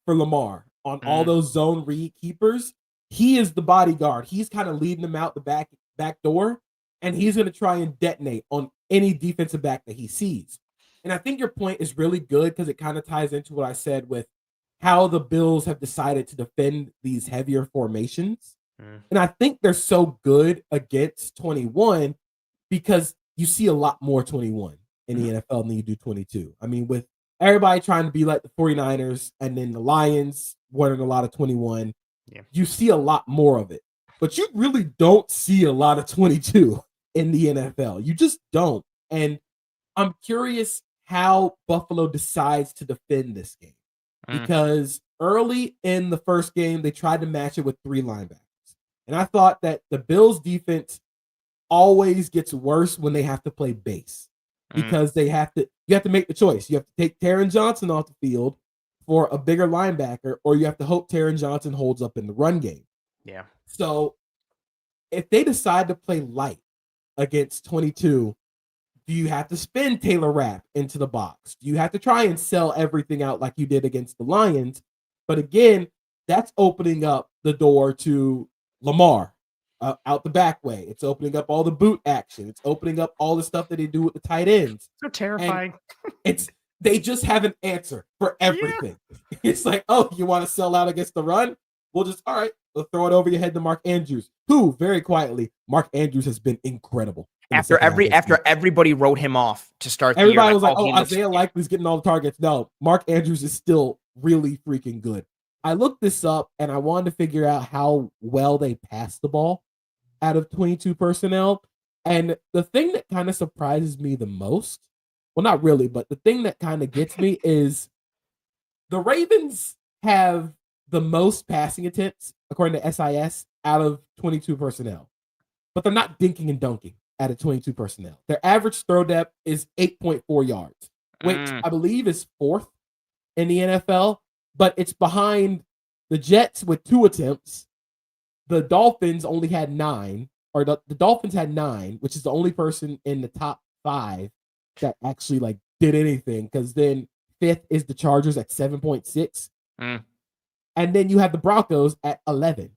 for Lamar on all those zone read keepers. He is the bodyguard. He's kind of leading them out the back door, and he's going to try and detonate on any defensive back that he sees. And I think your point is really good because it kind of ties into what I said with how the Bills have decided to defend these heavier formations. And I think they're so good against 21 because you see a lot more 21 in the NFL than you do 22. I mean, with everybody trying to be like the 49ers and then the Lions running a lot of 21, you see a lot more of it. But you really don't see a lot of 22 in the NFL. You just don't. And I'm curious how Buffalo decides to defend this game. Because early in the first game, they tried to match it with 3 linebackers. And I thought that the Bills defense always gets worse when they have to play base. Because you have to make the choice. You have to take Taron Johnson off the field for a bigger linebacker, or you have to hope Taron Johnson holds up in the run game.
Yeah.
So if they decide to play light against 22, do you have to spin Taylor Rapp into the box? Do you have to try and sell everything out like you did against the Lions? But again, that's opening up the door to Lamar out the back way. It's opening up all the boot action. It's opening up all the stuff that they do with the tight ends.
So terrifying.
They just have an answer for everything. Yeah. It's like, oh, you want to sell out against the run? We'll throw it over your head to Mark Andrews, who very quietly, Mark Andrews has been incredible.
After everybody wrote him off to start the year.
Everybody was like, oh, Isaiah Likely's getting all the targets. No, Mark Andrews is still really freaking good. I looked this up and I wanted to figure out how well they pass the ball out of 22 personnel. And the thing that kind of surprises me the most, well, not really, but the thing that kind of gets me is the Ravens have the most passing attempts, according to SIS, out of 22 personnel. But they're not dinking and dunking out of 22 personnel. Their average throw depth is 8.4 yards, which I believe is 4th in the NFL, but it's behind the Jets with 2 attempts. The Dolphins only had 9, or the Dolphins had 9, which is the only person in the top 5 that actually did anything, because then 5th is the Chargers at 7.6. And then you have the Broncos at 11.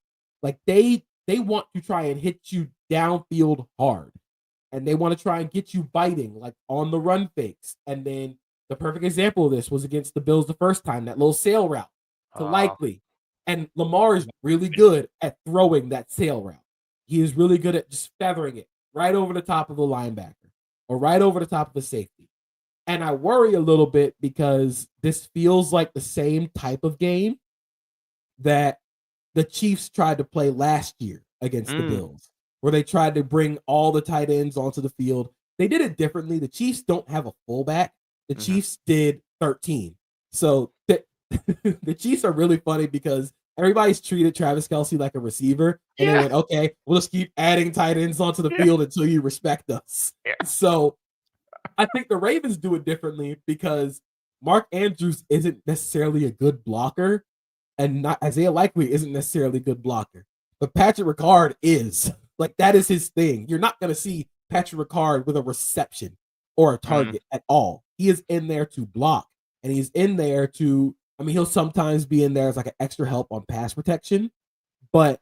They want to try and hit you downfield hard. And they want to try and get you biting, on the run fakes. And then the perfect example of this was against the Bills the first time, that little sail route to Likely. And Lamar is really good at throwing that sail route. He is really good at just feathering it right over the top of the linebacker or right over the top of the safety. And I worry a little bit because this feels like the same type of game that the Chiefs tried to play last year against the Bills, where they tried to bring all the tight ends onto the field. They did it differently. The Chiefs don't have a fullback. The Chiefs did 13. So the Chiefs are really funny because everybody's treated Travis Kelce like a receiver. And they went, okay, we'll just keep adding tight ends onto the field until you respect us. So I think the Ravens do it differently because Mark Andrews isn't necessarily a good blocker, and not Isaiah Likely isn't necessarily a good blocker. But Patrick Ricard is. That is his thing. You're not going to see Patrick Ricard with a reception or a target at all. He is in there to block, and he's in there to, he'll sometimes be in there as an extra help on pass protection. But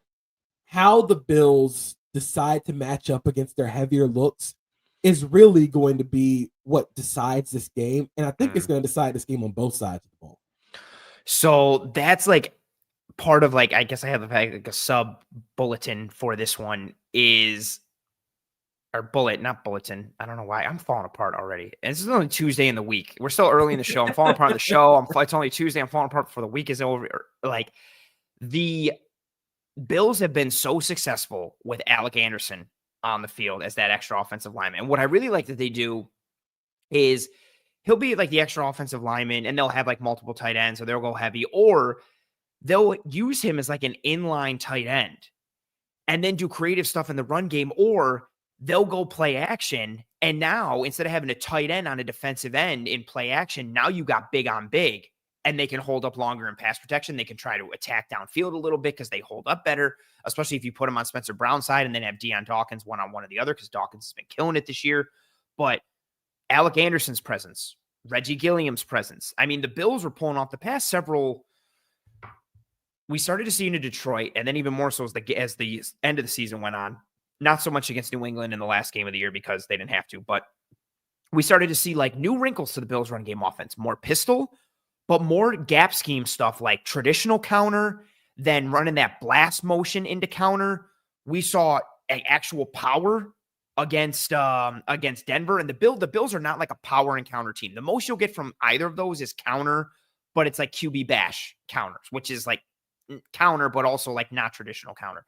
how the Bills decide to match up against their heavier looks is really going to be what decides this game. And I think it's going to decide this game on both sides of the ball.
So that's part of I guess I have a sub bulletin for this one is or not bulletin. I don't know why I'm falling apart already. And this is only Tuesday in the week. We're still early in the show. I'm falling apart in the show. It's only Tuesday. I'm falling apart before the week is over. Like, the Bills have been so successful with Alec Anderson on the field as that extra offensive lineman. And what I really like that they do is he'll be like the extra offensive lineman, and they'll have like multiple tight ends, or they'll go heavy, or they'll use him as like an inline tight end and then do creative stuff in the run game, or they'll go play action. And now, instead of having a tight end on a defensive end in play action, now you got big on big, and they can hold up longer in pass protection. They can try to attack downfield a little bit because they hold up better, especially if you put them on Spencer Brown's side and then have Deion Dawkins one-on-one or the other, because Dawkins has been killing it this year. But Alec Anderson's presence, Reggie Gilliam's presence. I mean, the Bills were pulling off the past several. We started to see in Detroit, and then even more so as the end of the season went on. Not so much against New England in the last game of the year because they didn't have to, but we started to see like new wrinkles to the Bills run game offense, more pistol, but more gap scheme stuff like traditional counter, then running that blast motion into counter. We saw actual power against Denver, and the Bills are not like a power and counter team. The most you'll get from either of those is counter, but it's like QB bash counters, which is like counter, but also like not traditional counter.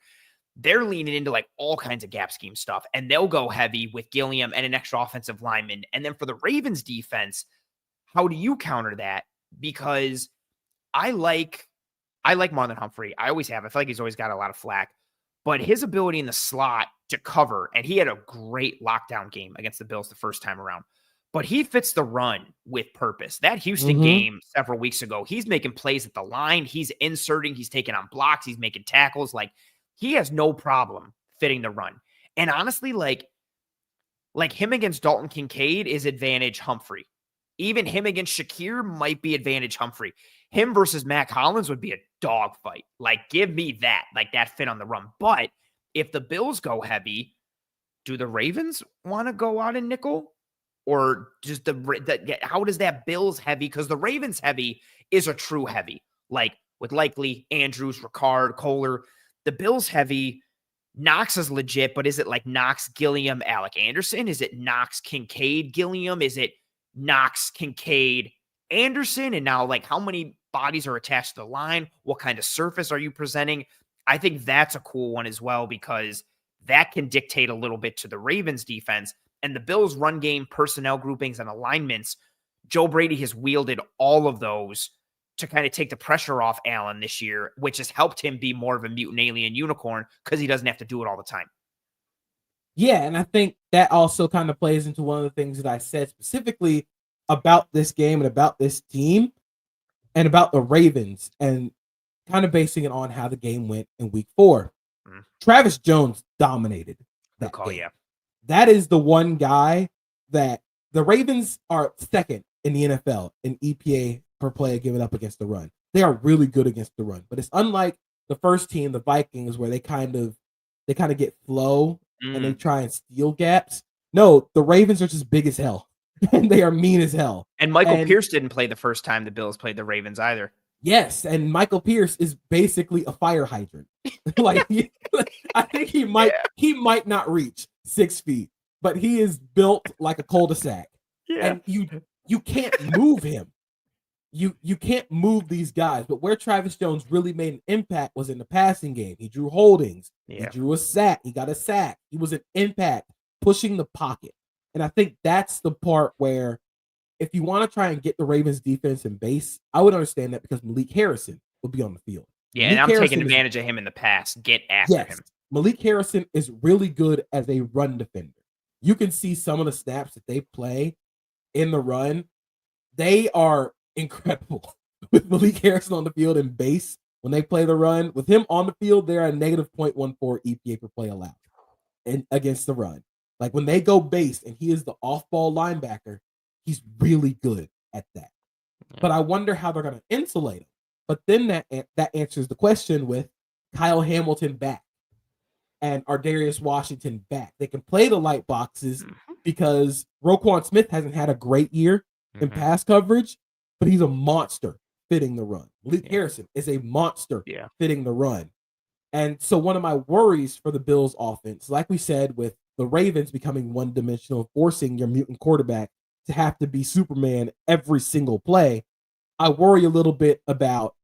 They're leaning into like all kinds of gap scheme stuff, and they'll go heavy with Gilliam and an extra offensive lineman. And then for the Ravens defense, how do you counter that? Because I like Marlon Humphrey. I always have. I feel like he's always got a lot of flack, but his ability in the slot to cover, and he had a great lockdown game against the Bills the first time around, but he fits the run with purpose. That Houston game several weeks ago, he's making plays at the line. He's inserting. He's taking on blocks. He's making tackles. Like, he has no problem fitting the run. And honestly, like him against Dalton Kincaid is advantage Humphrey. Even him against Shakir might be advantage Humphrey. Him versus Mac Hollins would be a dogfight. Like, give me that. Like, that fit on the run. But if the Bills go heavy, do the Ravens want to go out in nickel? Or just how does that Bills heavy? Because the Ravens heavy is a true heavy. Like, with Likely, Andrews, Ricard, Kohler. The Bills heavy, Knox is legit, but is it like Knox, Gilliam, Alec Anderson? Is it Knox, Kincaid, Gilliam? Is it Knox, Kincaid, Anderson? And now, like, how many bodies are attached to the line? What kind of surface are you presenting? I think that's a cool one as well, because that can dictate a little bit to the Ravens defense. And the Bills run game, personnel groupings, and alignments, Joe Brady has wielded all of those to kind of take the pressure off Allen this year, which has helped him be more of a mutant alien unicorn because he doesn't have to do it all the time.
Yeah, and I think that also kind of plays into one of the things that I said specifically about this game and about this team and about the Ravens, and kind of basing it on how the game went in week 4. Travis Jones dominated that
call,
game.
yeah.
That is the one guy that the Ravens are second in the NFL in EPA per play given up against the run. They are really good against the run, but it's unlike the first team, the Vikings, where they kind of get flow and they try and steal gaps. No, the Ravens are just big as hell and they are mean as hell.
And Michael Pierce didn't play the first time the Bills played the Ravens either.
Yes, and Michael Pierce is basically a fire hydrant. Like, I think he might not reach 6 feet, but he is built like a cul-de-sac. Yeah. And you can't move him. You can't move these guys. But where Travis Jones really made an impact was in the passing game. He drew holdings. Yeah. He drew a sack. He got a sack. He was an impact pushing the pocket. And I think that's the part where, if you want to try and get the Ravens defense in base, I would understand that, because Malik Harrison will be on the field.
Yeah, and I'm taking advantage of him in the pass. Get after him.
Malik Harrison is really good as a run defender. You can see some of the snaps that they play in the run. They are incredible with Malik Harrison on the field in base. When they play the run, with him on the field, they're a negative 0.14 EPA per play allowed and against the run. Like, when they go base and he is the off-ball linebacker, he's really good at that. Yeah. But I wonder how they're going to insulate him. But then that answers the question with Kyle Hamilton back and Ardarius Washington back. They can play the light boxes because Roquan Smith hasn't had a great year in pass coverage, but he's a monster fitting the run. Malik Harrison is a monster fitting the run. And so one of my worries for the Bills offense, like we said with the Ravens becoming one-dimensional, forcing your mutant quarterback to have to be Superman every single play. I worry a little bit about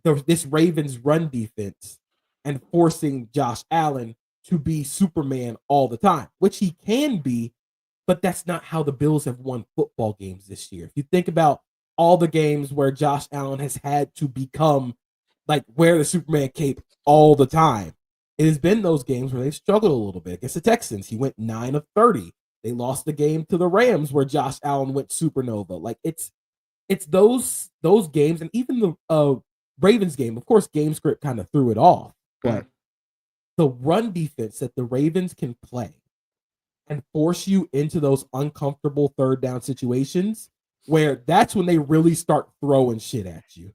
this Ravens run defense and forcing Josh Allen to be Superman all the time, which he can be, but that's not how the Bills have won football games this year. If you think about all the games where Josh Allen has had to become like wear the Superman cape all the time, it has been those games where they've struggled a little bit. Against the Texans, he went 9 of 30. They lost the game to the Rams where Josh Allen went supernova. Like it's those games, and even the Ravens game, of course, game script kind of threw it off, but the run defense that the Ravens can play and force you into those uncomfortable third down situations where that's when they really start throwing shit at you.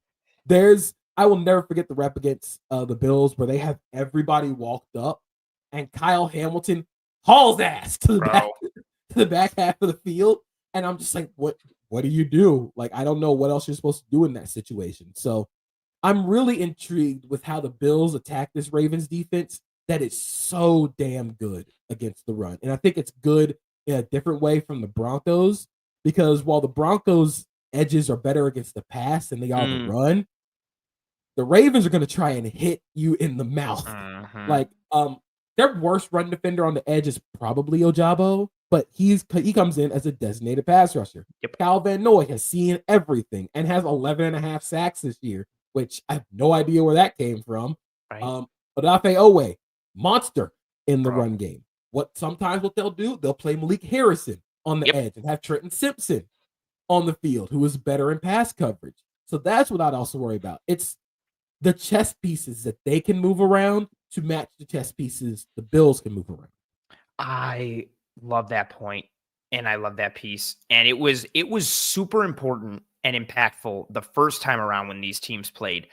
I will never forget the rep against the Bills where they have everybody walked up and Kyle Hamilton hauls ass to the back half of the field. And I'm just like, what do you do? Like, I don't know what else you're supposed to do in that situation. So I'm really intrigued with how the Bills attack this Ravens defense that is so damn good against the run. And I think it's good in a different way from the Broncos, because while the Broncos edges are better against the pass than they are the run, the Ravens are going to try and hit you in the mouth. Like, their worst run defender on the edge is probably Ojabo, but he comes in as a designated pass rusher.
Yep.
Kyle Van Noy has seen everything and has 11.5 sacks this year, which I have no idea where that came from.
Right.
Odafe Owe, monster in the run game. Sometimes what they'll do, they'll play Malik Harrison on the edge and have Trenton Simpson on the field, who is better in pass coverage. So that's what I'd also worry about. It's the chess pieces that they can move around to match the chess pieces the Bills can move around.
I love that point, and I love that piece. And it was super important and impactful the first time around when these teams played.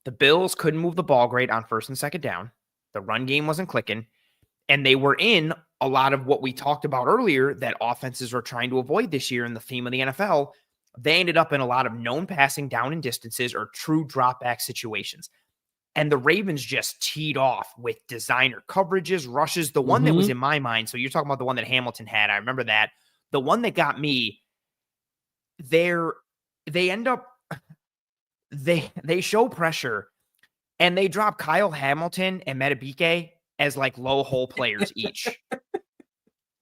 The Bills couldn't move the ball great on first and second down. The run game wasn't clicking, and they were in a lot of what we talked about earlier that offenses are trying to avoid this year in the theme of the NFL. They ended up in a lot of known passing down in distances or true drop back situations. And the Ravens just teed off with designer coverages, rushes. The one that was in my mind, so you're talking about the one that Hamilton had. I remember that. The one that got me, they show pressure, and they drop Kyle Hamilton and Metabike as like low hole players each.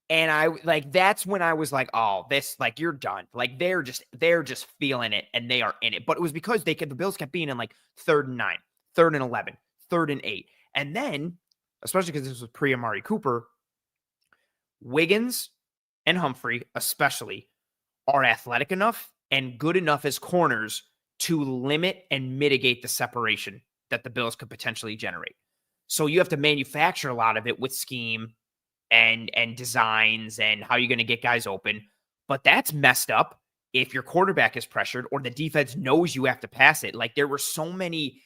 And that's when I was like, oh, this, like, you're done. Like, they're just feeling it, and they are in it. But it was because the Bills kept being in like 3rd and 9, 3rd and 11, 3rd and 8. And then, especially because this was pre-Amari Cooper, Wiggins and Humphrey especially are athletic enough and good enough as corners to limit and mitigate the separation that the Bills could potentially generate. So you have to manufacture a lot of it with scheme and designs and how you're going to get guys open. But that's messed up if your quarterback is pressured or the defense knows you have to pass it. Like, there were so many.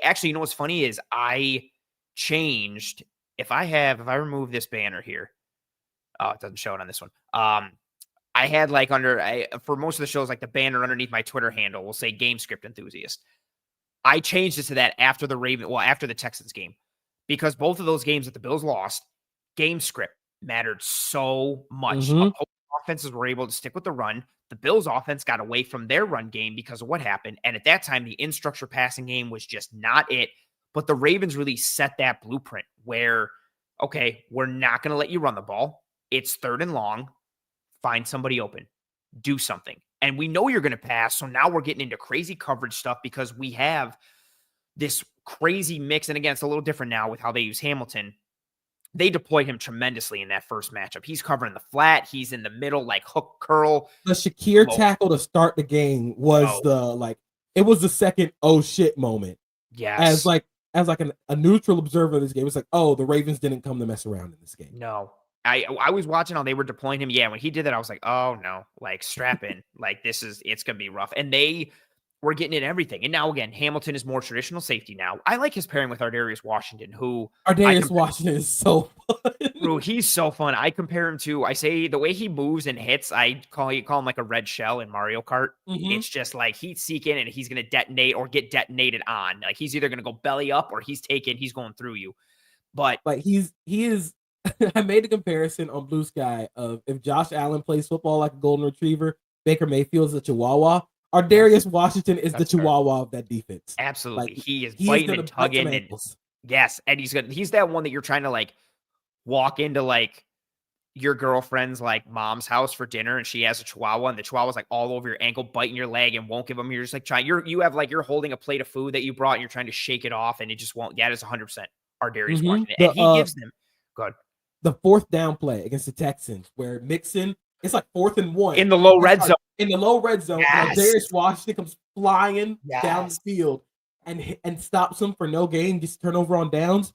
Actually, you know what's funny is I changed. If I remove this banner here, it doesn't show it on this one. I had like for most of the shows, like the banner underneath my Twitter handle will say Game Script Enthusiast. I changed it to that after the Texans game, because both of those games that the Bills lost, game script mattered so much. Offenses were able to stick with the run. The Bills offense got away from their run game because of what happened. And at that time, the in-structure passing game was just not it. But the Ravens really set that blueprint where, okay, we're not going to let you run the ball. It's 3rd and long. Find somebody open. Do something. And we know you're going to pass. So now we're getting into crazy coverage stuff because we have this crazy mix. And again, it's a little different now with how they use Hamilton. They deployed him tremendously in that first matchup. He's covering the flat. He's in the middle, like hook curl.
The Shakir tackle to start the game was it was the second oh shit moment.
Yes.
As a neutral observer of this game, it's like, oh, the Ravens didn't come to mess around in this game.
No. I was watching how they were deploying him. Yeah, when he did that, I was like, oh no, like strap in. Like it's gonna be rough. And they were getting in everything. And now again, Hamilton is more traditional safety now. I like his pairing with Ardarius Washington, who
Washington is so fun.
Bro, he's so fun. I compare him to, I say the way he moves and hits, I call him like a red shell in Mario Kart. It's just like heat seeking and he's gonna detonate or get detonated on. Like he's either gonna go belly up or he's going through you. But
like he is I made the comparison on Blue Sky of if Josh Allen plays football like a golden retriever, Baker Mayfield's a Chihuahua. Darius Washington is the Chihuahua of that defense.
Absolutely.
Like,
He is
he
biting
gonna
and
bite some
tugging and
ankles.
yes, and he's that one that you're trying to like walk into like your girlfriend's like mom's house for dinner and she has a Chihuahua and the Chihuahua's like all over your ankle, biting your leg and won't give them. You're just like you're holding a plate of food that you brought and you're trying to shake it off and it just won't. That is 100% Darius Washington. And he gives them good.
The fourth down play against the Texans where Mixon, it's like 4th and 1.
In the low red zone.
In the low red zone.
Yes.
And Darius Washington comes flying down the field and stops him for no gain, just turnover on downs.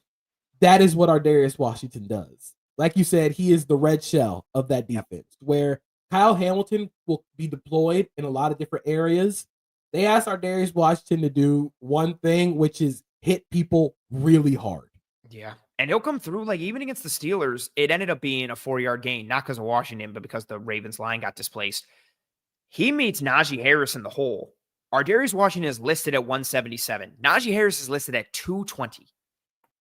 That is what Darius Washington does. Like you said, he is the red shell of that defense, where Kyle Hamilton will be deployed in a lot of different areas. They asked Darius Washington to do one thing, which is hit people really hard.
Yeah. And he'll come through, like, even against the Steelers, it ended up being a 4-yard gain, not because of Washington, but because the Ravens line got displaced. He meets Najee Harris in the hole. Darius Washington is listed at 177. Najee Harris is listed at 220.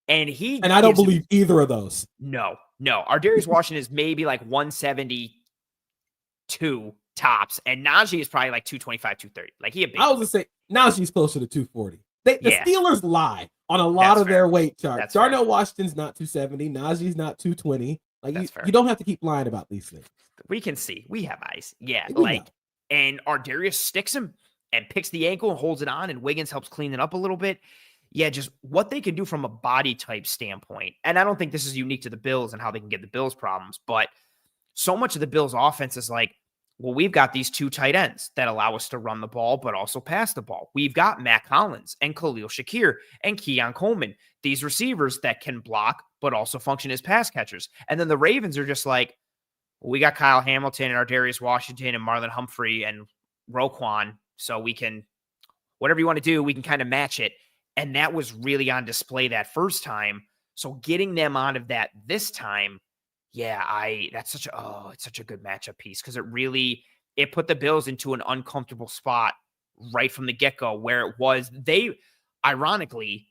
And
I don't believe either of those.
No. Darius Washington is maybe like 172 tops, and Najee is probably like 225, 230. Like I was
gonna say Najee's closer to 240. The Steelers lie on a lot of their weight charts. Darnell Washington's not 270. Najee's not 220. Like you don't have to keep lying about these things.
We can see. We have eyes. Yeah. And Darius sticks him and picks the ankle and holds it on, and Wiggins helps clean it up a little bit. Yeah, just what they can do from a body type standpoint. And I don't think this is unique to the Bills and how they can get the Bills problems, but so much of the Bills offense is like, well, we've got these 2 tight ends that allow us to run the ball, but also pass the ball. We've got Matt Collins and Khalil Shakir and Keon Coleman, these receivers that can block, but also function as pass catchers. And then the Ravens are just like, well, we got Kyle Hamilton and Darius Washington and Marlon Humphrey and Roquan. So we can, whatever you want to do, we can kind of match it. And that was really on display that first time. So getting them out of that this time, it's such a good matchup piece because it put the Bills into an uncomfortable spot right from the get-go where it was ironically,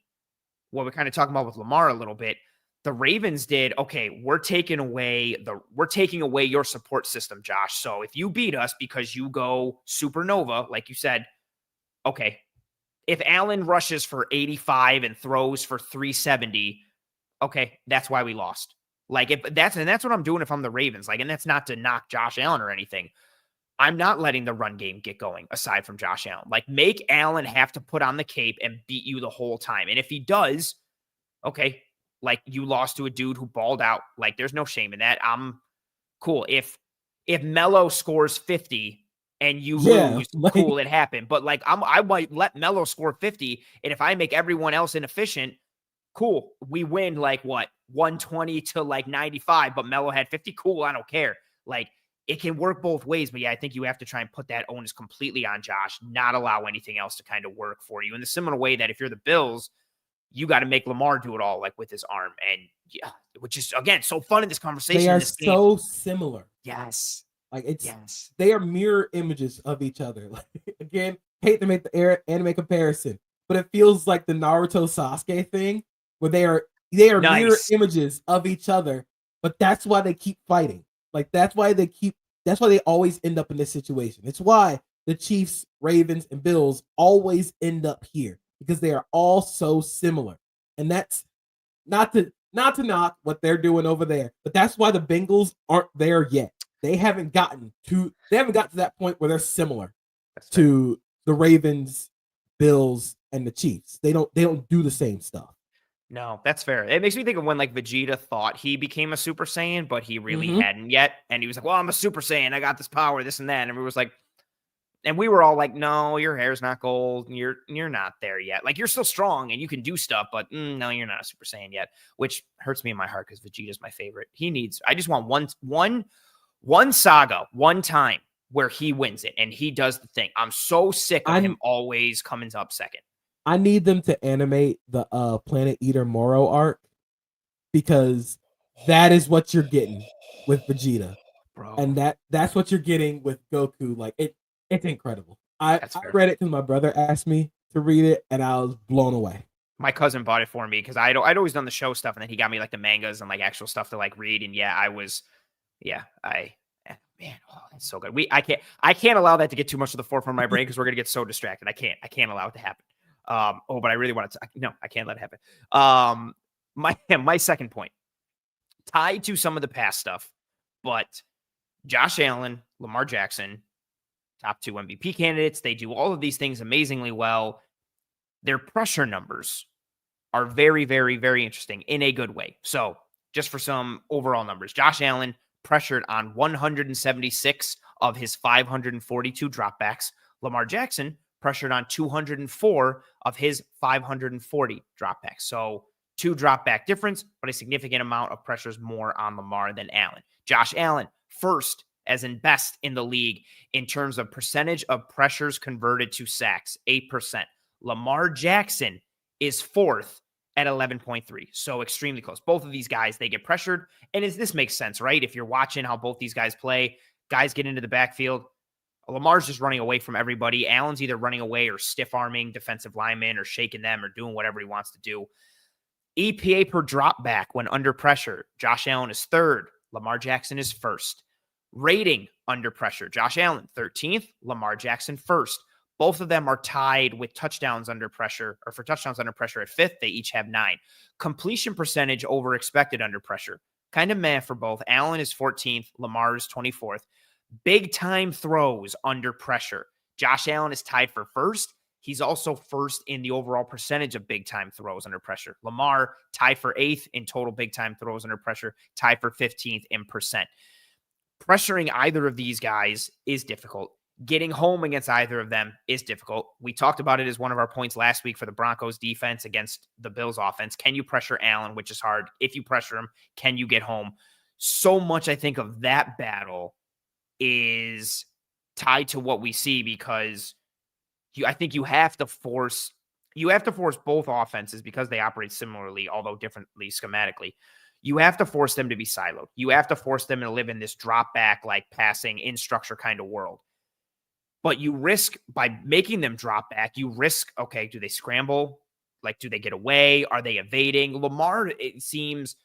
what we're kind of talking about with Lamar a little bit, the Ravens did, okay, we're taking away your support system, Josh. So if you beat us because you go supernova, like you said, okay, if Allen rushes for 85 and throws for 370, okay, that's why we lost. Like that's what I'm doing if I'm the Ravens. Like, and that's not to knock Josh Allen or anything. I'm not letting the run game get going aside from Josh Allen. Like, make Allen have to put on the cape and beat you the whole time. And if he does, okay, like you lost to a dude who balled out. Like, there's no shame in that. I'm cool. If Melo scores 50 and you lose, cool, it happened. But like, I might let Melo score 50, and if I make everyone else inefficient, cool, we win like what 120 to like 95. But Melo had 50. Cool, I don't care. Like, it can work both ways. But yeah, I think you have to try and put that onus completely on Josh, not allow anything else to kind of work for you. In the similar way that if you're the Bills, you got to make Lamar do it all, like with his arm, and yeah, which is again so fun in this conversation.
They are so similar.
Yes.
Like they are mirror images of each other. Like, again, hate to make the anime comparison, but it feels like the Naruto Sasuke thing, where they are nice. Mirror images of each other. But that's why they keep fighting. Like that's why they always end up in this situation. It's why the Chiefs, Ravens, and Bills always end up here, because they are all so similar. And that's not to knock what they're doing over there, but that's why the Bengals aren't there yet. They haven't gotten to that point where they're similar to the Ravens, Bills, and the Chiefs. They don't do the same stuff.
No, that's fair. It makes me think of when like Vegeta thought he became a Super Saiyan, but he really hadn't yet. And he was like, well, I'm a Super Saiyan. I got this power, this and that. And everyone was like, and we were all like, no, your hair's not gold. You're not there yet. Like, you're still strong and you can do stuff, but no, you're not a Super Saiyan yet, which hurts me in my heart because Vegeta's my favorite. I just want one saga, one time where he wins it and he does the thing. I'm so sick of him always coming up second.
I need them to animate the Planet Eater Moro arc, because that is what you're getting with Vegeta. Bro. And that's what you're getting with Goku. Like, it's incredible. I read it because my brother asked me to read it, and I was blown away.
My cousin bought it for me because I'd always done the show stuff, and then he got me like the mangas and like actual stuff to like read. And man, oh, that's so good. I can't allow that to get too much to the forefront of my brain because we're gonna get so distracted. I can't allow it to happen. But I really want to. No, I can't let it happen. My second point, tied to some of the past stuff, but Josh Allen, Lamar Jackson, top 2 MVP candidates. They do all of these things amazingly well. Their pressure numbers are very, very, very interesting in a good way. So just for some overall numbers, Josh Allen pressured on 176 of his 542 dropbacks. Lamar Jackson pressured on 204 of his 540 dropbacks. So 2 dropback difference, but a significant amount of pressures more on Lamar than Allen. Josh Allen, first as in best in the league in terms of percentage of pressures converted to sacks, 8%. Lamar Jackson is 4th at 11.3. So extremely close. Both of these guys, they get pressured. And this makes sense, right? If you're watching how both these guys play, guys get into the backfield. Lamar's just running away from everybody. Allen's either running away or stiff arming defensive linemen or shaking them or doing whatever he wants to do. EPA per drop back when under pressure. Josh Allen is 3rd. Lamar Jackson is 1st. Rating under pressure. Josh Allen 13th. Lamar Jackson 1st. Both of them are tied with touchdowns under pressure, or for touchdowns under pressure at 5th. They each have 9. Completion percentage over expected under pressure. Kind of meh for both. Allen is 14th. Lamar is 24th. Big time throws under pressure. Josh Allen is tied for 1st. He's also 1st in the overall percentage of big time throws under pressure. Lamar tied for 8th in total big time throws under pressure, tied for 15th in percent. Pressuring either of these guys is difficult. Getting home against either of them is difficult. We talked about it as one of our points last week for the Broncos defense against the Bills offense. Can you pressure Allen, which is hard? If you pressure him, can you get home? So much, I think, of that battle is tied to what we see because I think you have to force both offenses because they operate similarly, although differently schematically. You have to force them to be siloed. You have to force them to live in this drop back, like passing in structure kind of world. But you risk by making them drop back, okay, do they scramble? Like, do they get away? Are they evading? Lamar, it seems,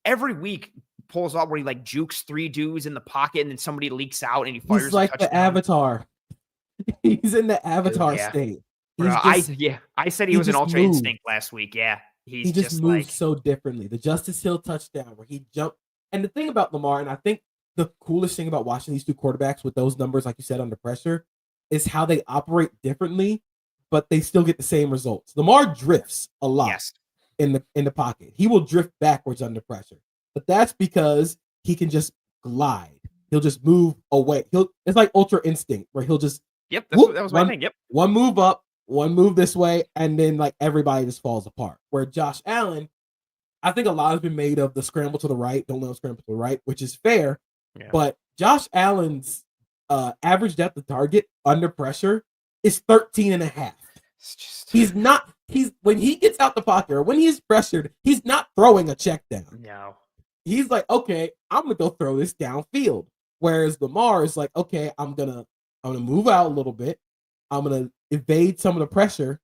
every week pulls off where he like jukes 3 dudes in the pocket and then somebody leaks out and he fires
He's like the Avatar. He's in the Avatar state.
I said he was an Ultra Instinct last week. Yeah.
He just moves so differently. The Justice Hill touchdown where he jumped. And the thing about Lamar, and I think the coolest thing about watching these 2 quarterbacks with those numbers, like you said, under pressure, is how they operate differently, but they still get the same results. Lamar drifts a lot in the pocket. He will drift backwards under pressure, but that's because he can just glide. He'll just move away. It's like Ultra Instinct where he'll just
that was my thing. Yep.
One move up, one move this way, and then like everybody just falls apart. Where Josh Allen, I think a lot has been made of the scramble to the right, don't let him scramble to the right, which is fair. Yeah. But Josh Allen's average depth of target under pressure is 13.5. When he gets out the pocket or when he's pressured, he's not throwing a check down.
No.
He's like, okay, I'm gonna go throw this downfield. Whereas Lamar is like, okay, I'm gonna move out a little bit. I'm gonna evade some of the pressure,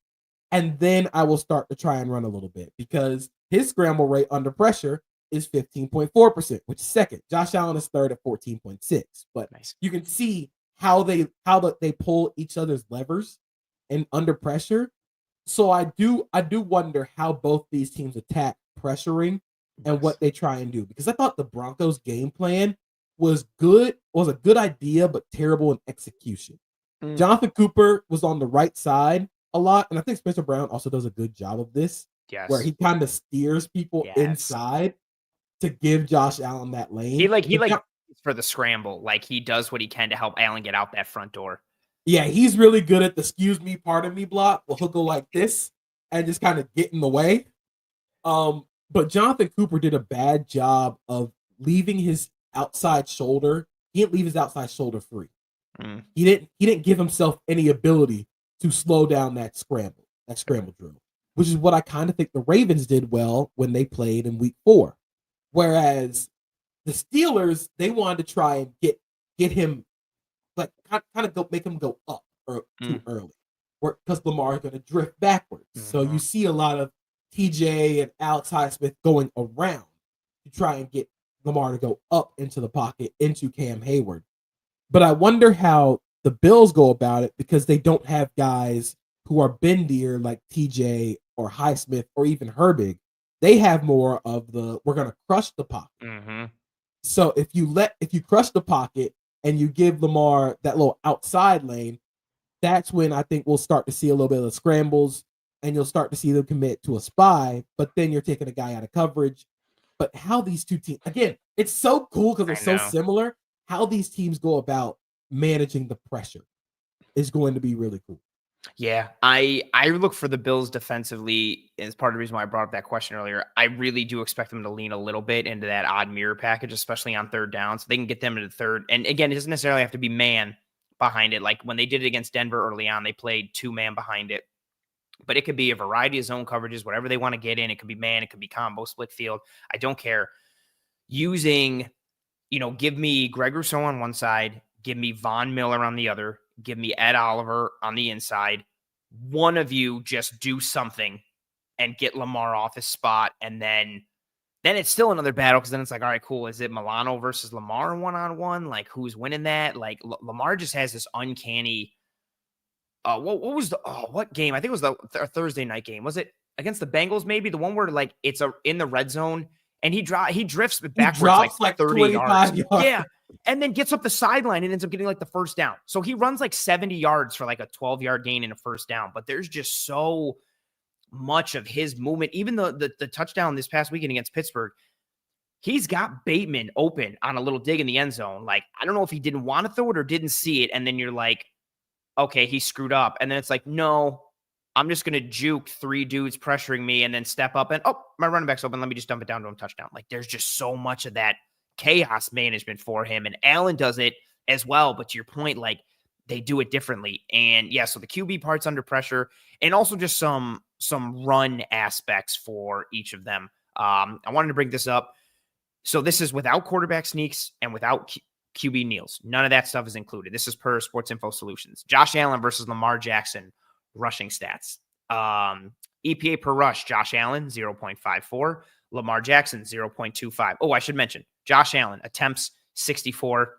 and then I will start to try and run a little bit because his scramble rate under pressure is 15.4%, which is 2nd. Josh Allen is 3rd at 14.6. But You can see how they pull each other's levers and under pressure. So I do wonder how both these teams attack pressuring and what they try and do, because I thought the Broncos game plan was a good idea, but terrible in execution. Jonathan Cooper was on the right side a lot, and I think Spencer Brown also does a good job of this, where he kind of steers people inside to give Josh Allen that lane.
He for the scramble, like he does what he can to help Allen get out that front door.
Yeah, he's really good at the "excuse me, pardon me" block. Well, he'll go like this and just kind of get in the way. But Jonathan Cooper did a bad job of leaving his outside shoulder. He didn't leave his outside shoulder free. He didn't give himself any ability to slow down that scramble drill, which is what I kind of think the Ravens did well when they played in week 4. Whereas the Steelers, they wanted to try and get him, like, kind of make him go up or too early. because Lamar is going to drift backwards. So you see a lot of TJ and Alex Highsmith going around to try and get Lamar to go up into the pocket, into Cam Hayward. But I wonder how the Bills go about it, because they don't have guys who are bendier like TJ or Highsmith or even Herbig. They have more of the, we're going to crush the pocket. So if you crush the pocket and you give Lamar that little outside lane, that's when I think we'll start to see a little bit of the scrambles, and you'll start to see them commit to a spy, but then you're taking a guy out of coverage. But how these two teams, again, it's so cool because they're so similar. How these teams go about managing the pressure is going to be really cool.
Yeah, I look for the Bills defensively as part of the reason why I brought up that question earlier. I really do expect them to lean a little bit into that odd mirror package, especially on third down, so they can get them into the third. And again, it doesn't necessarily have to be man behind it. Like when they did it against Denver early on, they played 2-man behind it. But it could be a variety of zone coverages, whatever they want to get in. It could be man, it could be combo, split field. I don't care. Using, give me Greg Rousseau on one side, give me Von Miller on the other, give me Ed Oliver on the inside. One of you just do something and get Lamar off his spot. And then it's still another battle, because then it's like, all right, cool. Is it Milano versus Lamar one-on-one? Like, who's winning that? Like, Lamar just has this uncanny what game? I think it was the Thursday night game. Was it against the Bengals? Maybe the one where like it's in the red zone and he drifts backwards like 30 yards. Yeah. And then gets up the sideline and ends up getting like the first down. So he runs like 70 yards for like a 12-yard gain and a first down. But there's just so much of his movement. Even the touchdown this past weekend against Pittsburgh, he's got Bateman open on a little dig in the end zone. Like, I don't know if he didn't want to throw it or didn't see it. And then you're like, okay, he screwed up. And then it's like, no, I'm just going to juke 3 dudes pressuring me and then step up and, my running back's open. Let me just dump it down to him, touchdown. Like, there's just so much of that chaos management for him. And Allen does it as well. But to your point, like, they do it differently. And yeah, so the QB part's under pressure, and also just some run aspects for each of them. I wanted to bring this up. So this is without quarterback sneaks and without QB kneels. None of that stuff is included. This is per Sports Info Solutions. Josh Allen versus Lamar Jackson rushing stats. EPA per rush, Josh Allen, 0.54. Lamar Jackson, 0.25. Oh, I should mention, Josh Allen attempts 64.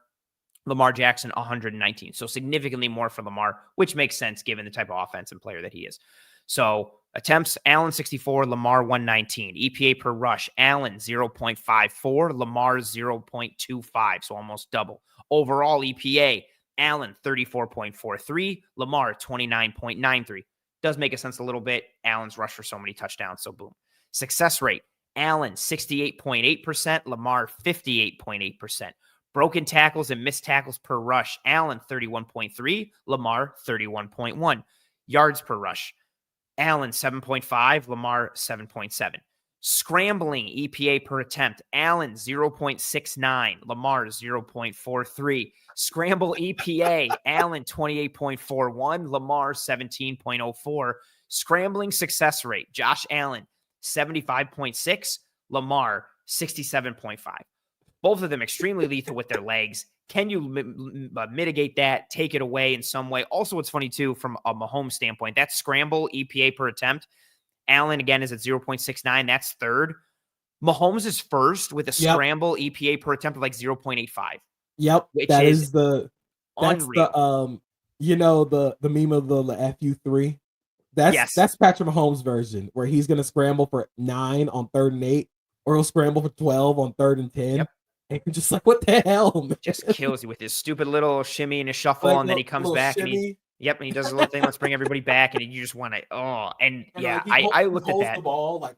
Lamar Jackson, 119. So significantly more for Lamar, which makes sense given the type of offense and player that he is. So attempts, Allen 64, Lamar 119. EPA per rush, Allen 0.54, Lamar 0.25, so almost double. Overall EPA, Allen 34.43, Lamar 29.93. Does make a sense a little bit. Allen's rushed for so many touchdowns, so boom. Success rate, Allen 68.8%, Lamar 58.8%. Broken tackles and missed tackles per rush, Allen 31.3, Lamar 31.1. Yards per rush, Allen 7.5, Lamar 7.7. Scrambling EPA per attempt, Allen 0.69, Lamar 0.43. Scramble EPA, Allen 28.41, Lamar 17.04. Scrambling success rate, Josh Allen 75.6, Lamar 67.5. Both of them extremely lethal with their legs. Can you mitigate that, take it away in some way? Also, what's funny, too, from a Mahomes standpoint, that scramble EPA per attempt, Allen, again, is at 0.69. That's third. Mahomes is first with a scramble EPA per attempt of like 0.85.
Yep, that is the unreal. The meme of the FU3. That's Patrick Mahomes' version, where he's going to scramble for 9 on 3rd and 8, or he'll scramble for 12 on 3rd and 10. Yep. And you're just like, what the hell, man?
Just kills you with his stupid little shimmy and a shuffle, like, and then he comes back and he does a little thing. Let's bring everybody back, and you just want to, I looked at that.
The ball like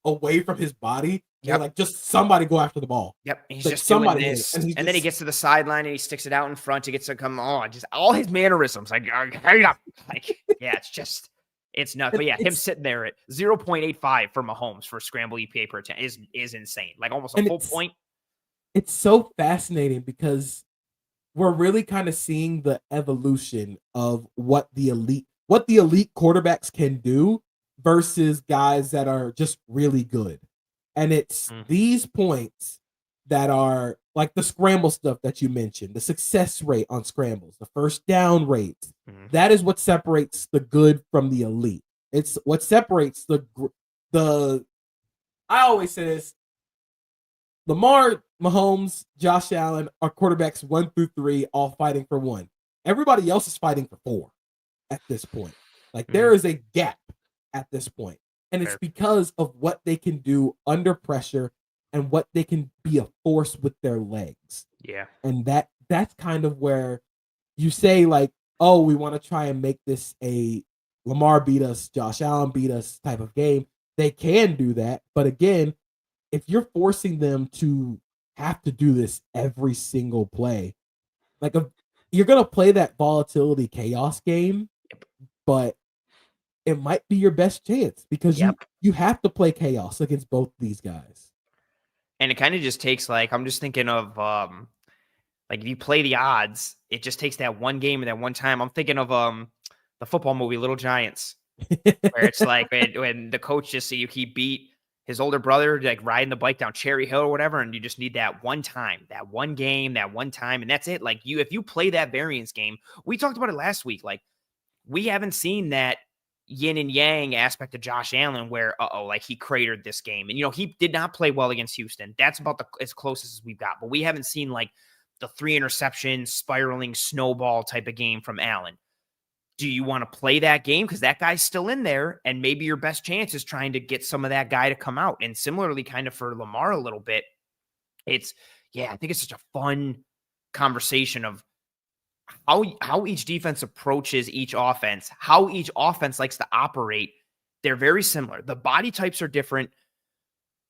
away from his body. Yep. Like, just somebody go after the ball.
Yep, and he's like, just somebody doing this, and then he gets to the sideline and he sticks it out in front. He gets to come on, just all his mannerisms, it's nuts. But yeah, him sitting there at 0.85 for Mahomes for scramble EPA per attempt is insane. Like almost a full point.
It's so fascinating because we're really kind of seeing the evolution of what the elite quarterbacks can do versus guys that are just really good. And it's these points that are like the scramble stuff that you mentioned, the success rate on scrambles, the first down rates. That is what separates the good from the elite. It's what separates the I always say this: Lamar, Mahomes, Josh Allen are quarterbacks 1 through 3, all fighting for 1. Everybody else is fighting for 4 at this point. Like there is a gap at this point, and it's because of what they can do under pressure and what they can be a force with their legs.
Yeah,
and that's kind of where you say like, oh, we want to try and make this a Lamar beat us, Josh Allen beat us type of game. They can do that, but again, if you're forcing them to have to do this every single play, like you're gonna play that volatility chaos game, but it might be your best chance because you have to play chaos against both these guys.
And it kind of just takes like, I'm just thinking of like if you play the odds, it just takes that one game and that one time. I'm thinking of the football movie Little Giants, where it's like when the coach just he beat his older brother like riding the bike down Cherry Hill or whatever, and you just need that one time, that one game, that one time, and that's it. Like if you play that variance game, we talked about it last week. Like we haven't seen that yin and yang aspect of Josh Allen where, like he cratered this game. And, he did not play well against Houston. That's about as closest as we've got. But we haven't seen like the 3 interception spiraling snowball type of game from Allen. Do you want to play that game? Because that guy's still in there. And maybe your best chance is trying to get some of that guy to come out. And similarly, kind of for Lamar a little bit, I think it's such a fun conversation of how each defense approaches each offense, how each offense likes to operate. They're very similar. The body types are different.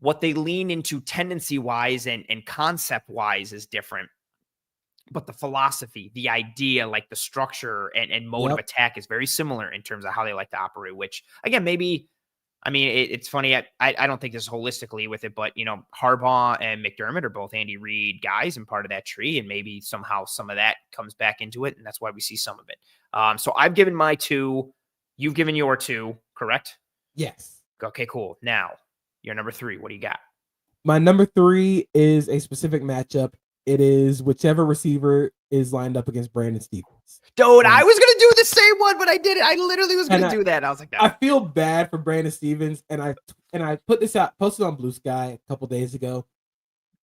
What they lean into tendency-wise and concept-wise is different. But the philosophy, the idea, like the structure and mode of attack is very similar in terms of how they like to operate, which, again, it's funny. I don't think this holistically with it, but, Harbaugh and McDermott are both Andy Reid guys and part of that tree. And maybe somehow some of that comes back into it. And that's why we see some of it. So I've given my 2. You've given your 2, correct?
Yes.
Okay, cool. Now, your number 3. What do you got?
My number 3 is a specific matchup. It is whichever receiver is lined up against Brandon Stevens.
Dude, I was going to do the same one, but I did it. I literally was going to do that. I was like, no.
I feel bad for Brandon Stevens, and I put this out, posted on Blue Sky a couple days ago.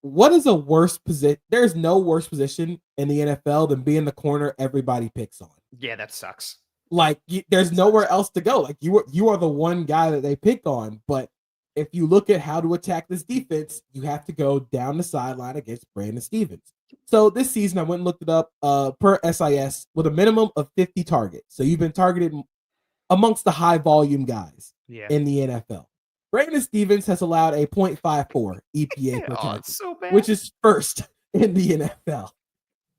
What is a worse position? There's no worse position in the NFL than being the corner everybody picks on.
Yeah, that sucks.
Like, there's nowhere else to go. Like, you are the one guy that they pick on, but if you look at how to attack this defense, you have to go down the sideline against Brandon Stevens. So this season, I went and looked it up per SIS with a minimum of 50 targets. So you've been targeted amongst the high volume guys in the NFL. Brandon Stevens has allowed a 0.54 EPA per target,
so bad.
which is first in the NFL.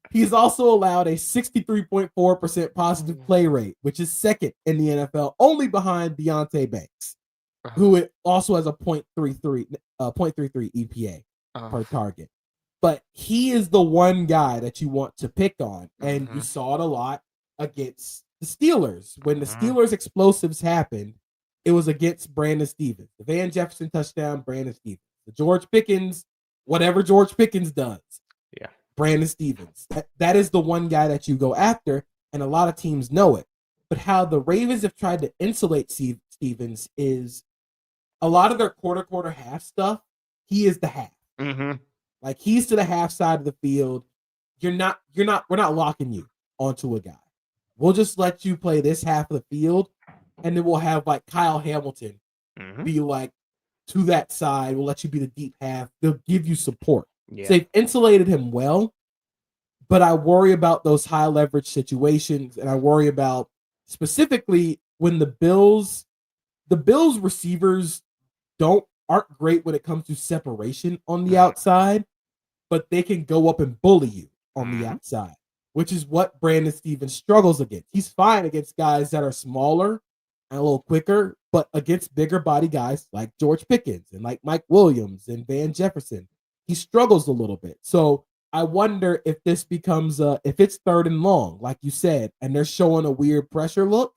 He's also allowed a 63.4% positive play rate, which is second in the NFL, only behind Deontay Banks, who also has a 0.33 EPA per target. But he is the one guy that you want to pick on, and you saw it a lot against the Steelers. When the Steelers explosives happened, it was against Brandon Stevens. The Van Jefferson touchdown, Brandon Stevens. The George Pickens, whatever George Pickens does, Brandon Stevens. That is the one guy that you go after, and a lot of teams know it. But how the Ravens have tried to insulate Stevens is a lot of their quarter half stuff, he is the half. Like, he's to the half side of the field. We're not locking you onto a guy. We'll just let you play this half of the field, and then we'll have like Kyle Hamilton be like to that side. We'll let you be the deep half. They'll give you support. So they've insulated him well, but I worry about those high leverage situations, and I worry about specifically when the Bills receivers aren't great when it comes to separation on the outside, but they can go up and bully you on the outside, which is what Brandon Stevens struggles against. He's fine against guys that are smaller and a little quicker, but against bigger body guys like George Pickens and like Mike Williams and Van Jefferson, he struggles a little bit. So I wonder if this becomes if it's 3rd and long, like you said, and they're showing a weird pressure look,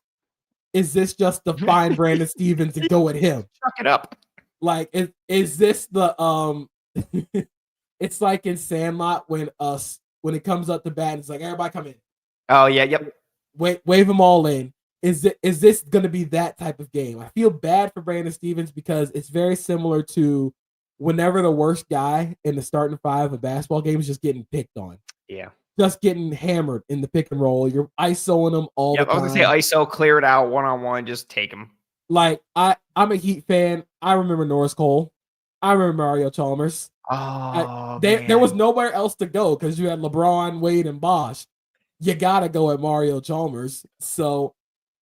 is this just to find Brandon Stevens and go at him?
Chuck it up.
Like, is this the It's like in Sandlot when it comes up to bat, it's like everybody come in.
Oh yeah, yep.
Wave them all in. Is this going to be that type of game? I feel bad for Brandon Stevens because it's very similar to whenever the worst guy in the starting five of a basketball game is just getting picked on.
Yeah.
Just getting hammered in the pick and roll. You're ISOing them all the time.
I was going to say ISO, clear it out, one-on-one, just take them.
Like, I'm a Heat fan. I remember Norris Cole. I remember Mario Chalmers. There was nowhere else to go because you had LeBron, Wade, and Bosh. You got to go at Mario Chalmers. So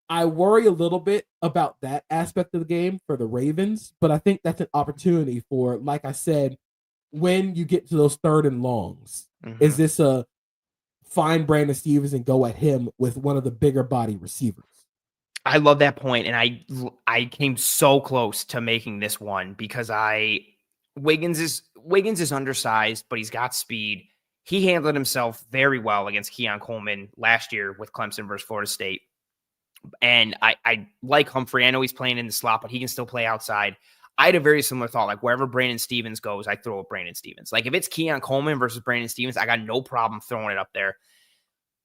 I worry a little bit about that aspect of the game for the Ravens, but I think that's an opportunity for, like I said, when you get to those third and longs, is this a find Brandon Stevens and go at him with one of the bigger body receivers?
I love that point, and I came so close to making this one because Wiggins is undersized, but he's got speed. He handled himself very well against Keon Coleman last year with Clemson versus Florida State. And I like Humphrey. I know he's playing in the slot, but he can still play outside. I had a very similar thought. Like, wherever Brandon Stevens goes, I throw at Brandon Stevens. Like, if it's Keon Coleman versus Brandon Stevens, I got no problem throwing it up there.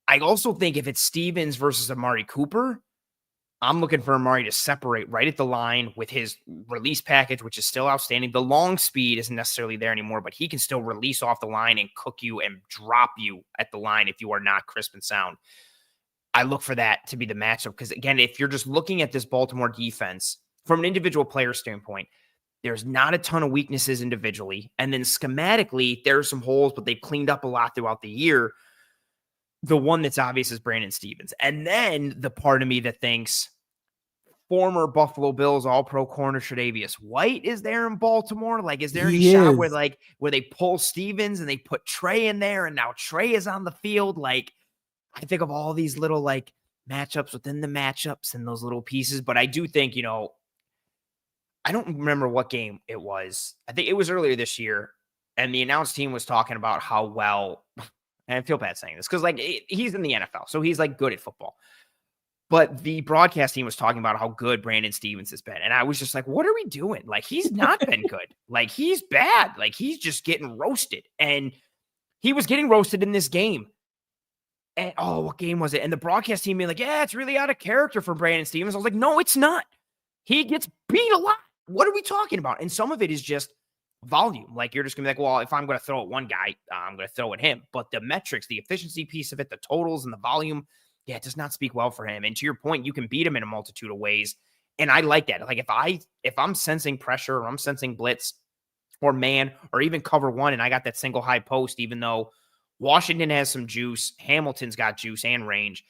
I also think if it's Stevens versus Amari Cooper, I'm looking for Amari to separate right at the line with his release package, which is still outstanding. The long speed isn't necessarily there anymore, but he can still release off the line and cook you and drop you at the line if you are not crisp and sound. I look for that to be the matchup because, again, if you're just looking at this Baltimore defense from an individual player standpoint, there's not a ton of weaknesses individually. And then schematically, there are some holes, but they've cleaned up a lot throughout the year. The one that's obvious is Brandon Stevens. And then the part of me that thinks former Buffalo Bills all-pro corner Tre'Davious White is there in Baltimore. Like, is there any shot where they pull Stevens and they put Trey in there and now Trey is on the field? Like, I think of all these little like matchups within the matchups and those little pieces, but I do think, I don't remember what game it was. I think it was earlier this year, and the announce team was talking about how well, and I feel bad saying this because like he's in the NFL, so he's like good at football. But the broadcast team was talking about how good Brandon Stevens has been, and I was just like, "What are we doing? Like he's not been good. Like he's bad. Like he's just getting roasted." And he was getting roasted in this game. And what game was it? And the broadcast team being like, yeah, it's really out of character for Brandon Stevens. I was like, no, it's not. He gets beat a lot. What are we talking about? And some of it is just volume. Like, you're just going to be like, well, if I'm going to throw at one guy, I'm going to throw at him. But the metrics, the efficiency piece of it, the totals and the volume, it does not speak well for him. And to your point, you can beat him in a multitude of ways. And I like that. Like, if I'm sensing pressure or I'm sensing blitz or man or even cover one and I got that single high post, even though Washington has some juice, Hamilton's got juice and range.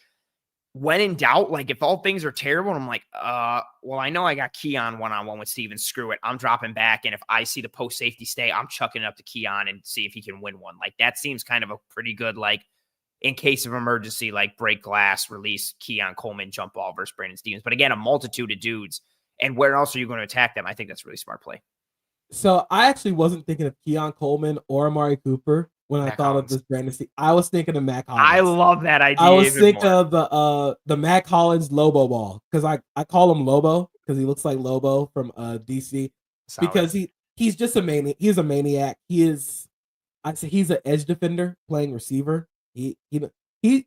When in doubt, like if all things are terrible, I'm like, well, I know I got Keon one-on-one with Stevens. Screw it. I'm dropping back. And if I see the post safety stay, I'm chucking it up to Keon and see if he can win one. Like that seems kind of a pretty good, like in case of emergency, like break glass, release Keon Coleman, jump ball versus Brandon Stevens. But again, a multitude of dudes. And where else are you going to attack them? I think that's a really smart play.
So I actually wasn't thinking of Keon Coleman or Amari Cooper when I thought of this Brandon Stevens. I was thinking of Mac Hollins.
I love that idea.
I was thinking of the Mac Hollins Lobo ball because I call him Lobo because he looks like Lobo from DC. Solid. Because he's just a maniac. He's a maniac. He's an edge defender playing receiver. He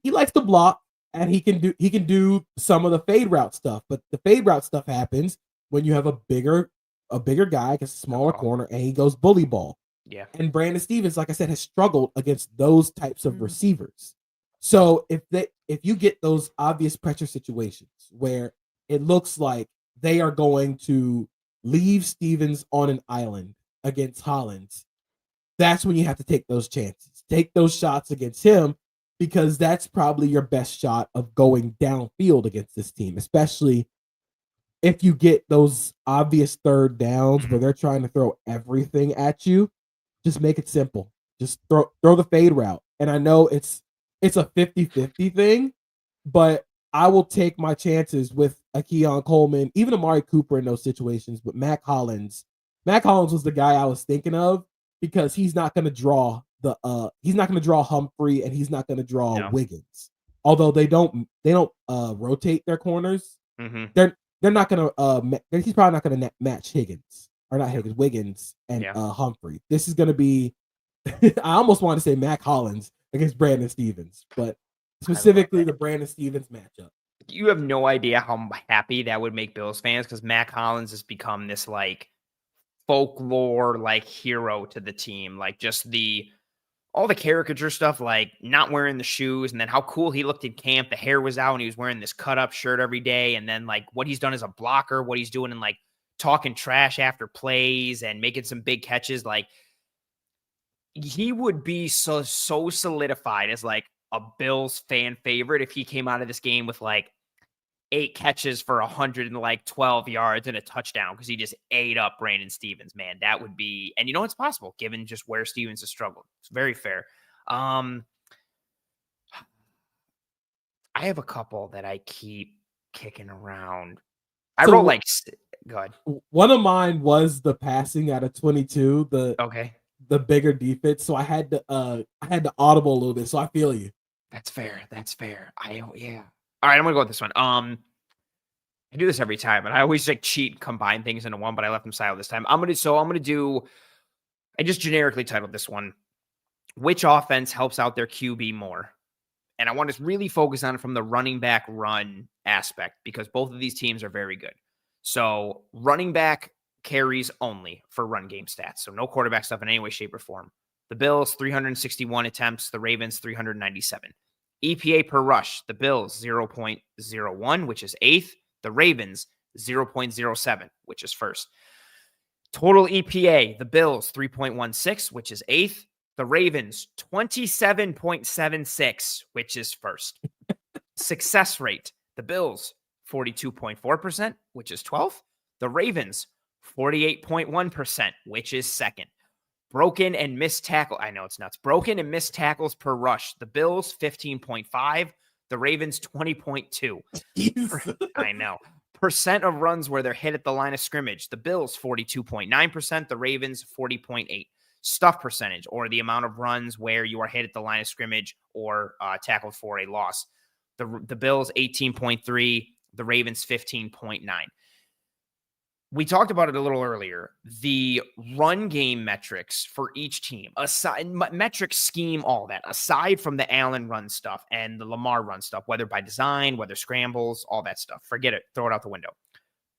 likes to block and he can do some of the fade route stuff. But the fade route stuff happens when you have a bigger guy against a smaller corner and he goes bully ball.
Yeah.
And Brandon Stevens, like I said, has struggled against those types of receivers. So if you get those obvious pressure situations where it looks like they are going to leave Stevens on an island against Hollins, that's when you have to take those chances. Take those shots against him because that's probably your best shot of going downfield against this team, especially if you get those obvious third downs where they're trying to throw everything at you. Just make it simple. Just throw the fade route. And I know it's a 50-50 thing, but I will take my chances with a Keon Coleman, even Amari Cooper in those situations. But Mac Hollins was the guy I was thinking of because he's not going to draw Humphrey and he's not going to draw Wiggins. Although they don't rotate their corners. They're not going to. He's probably not going to match Wiggins and Humphrey. This is going to be I almost want to say Mac Hollins against Brandon Stevens, but specifically the Brandon Stevens matchup.
You have no idea how happy that would make Bills fans because Mac Hollins has become this like folklore like hero to the team. Like just all the caricature stuff, like not wearing the shoes, and then how cool he looked in camp. The hair was out and he was wearing this cut up shirt every day. And then like what he's done as a blocker, what he's doing and like talking trash after plays and making some big catches. Like he would be so solidified as like a Bills fan favorite if he came out of this game with like 8 catches for 112 yards and a touchdown because he just ate up Brandon Stevens, man. That would be, and you know, it's possible given just where Stevens has struggled. It's very fair. I have a couple that I keep kicking around. I wrote like, go ahead.
One of mine was the passing out of 22, the bigger defense. So I had to audible a little bit. So I feel you.
That's fair. Yeah. All right, I'm gonna go with this one. I do this every time, and I always like cheat and combine things into one, but I left them silent this time. I just generically titled this one, which offense helps out their QB more? And I want to really focus on it from the running back run aspect because both of these teams are very good. So running back carries only for run game stats. So no quarterback stuff in any way, shape, or form. The Bills, 361 attempts. The Ravens, 397. EPA per rush, the Bills 0.01, which is 8th. The Ravens 0.07, which is 1st. Total EPA, the Bills 3.16, which is 8th. The Ravens 27.76, which is 1st. Success rate, the Bills 42.4%, which is 12th. The Ravens 48.1%, which is 2nd. Broken and missed tackle. I know it's nuts. Broken and missed tackles per rush. The Bills, 15.5. The Ravens, 20.2. I know. Percent of runs where they're hit at the line of scrimmage. The Bills, 42.9%. The Ravens, 40.8. Stuff percentage, or the amount of runs where you are hit at the line of scrimmage or tackled for a loss. The Bills, 18.3. The Ravens, 15.9. We talked about it a little earlier. The run game metrics for each team, aside metric scheme, all that, aside from the Allen run stuff and the Lamar run stuff, whether by design, whether scrambles, all that stuff, forget it, throw it out the window.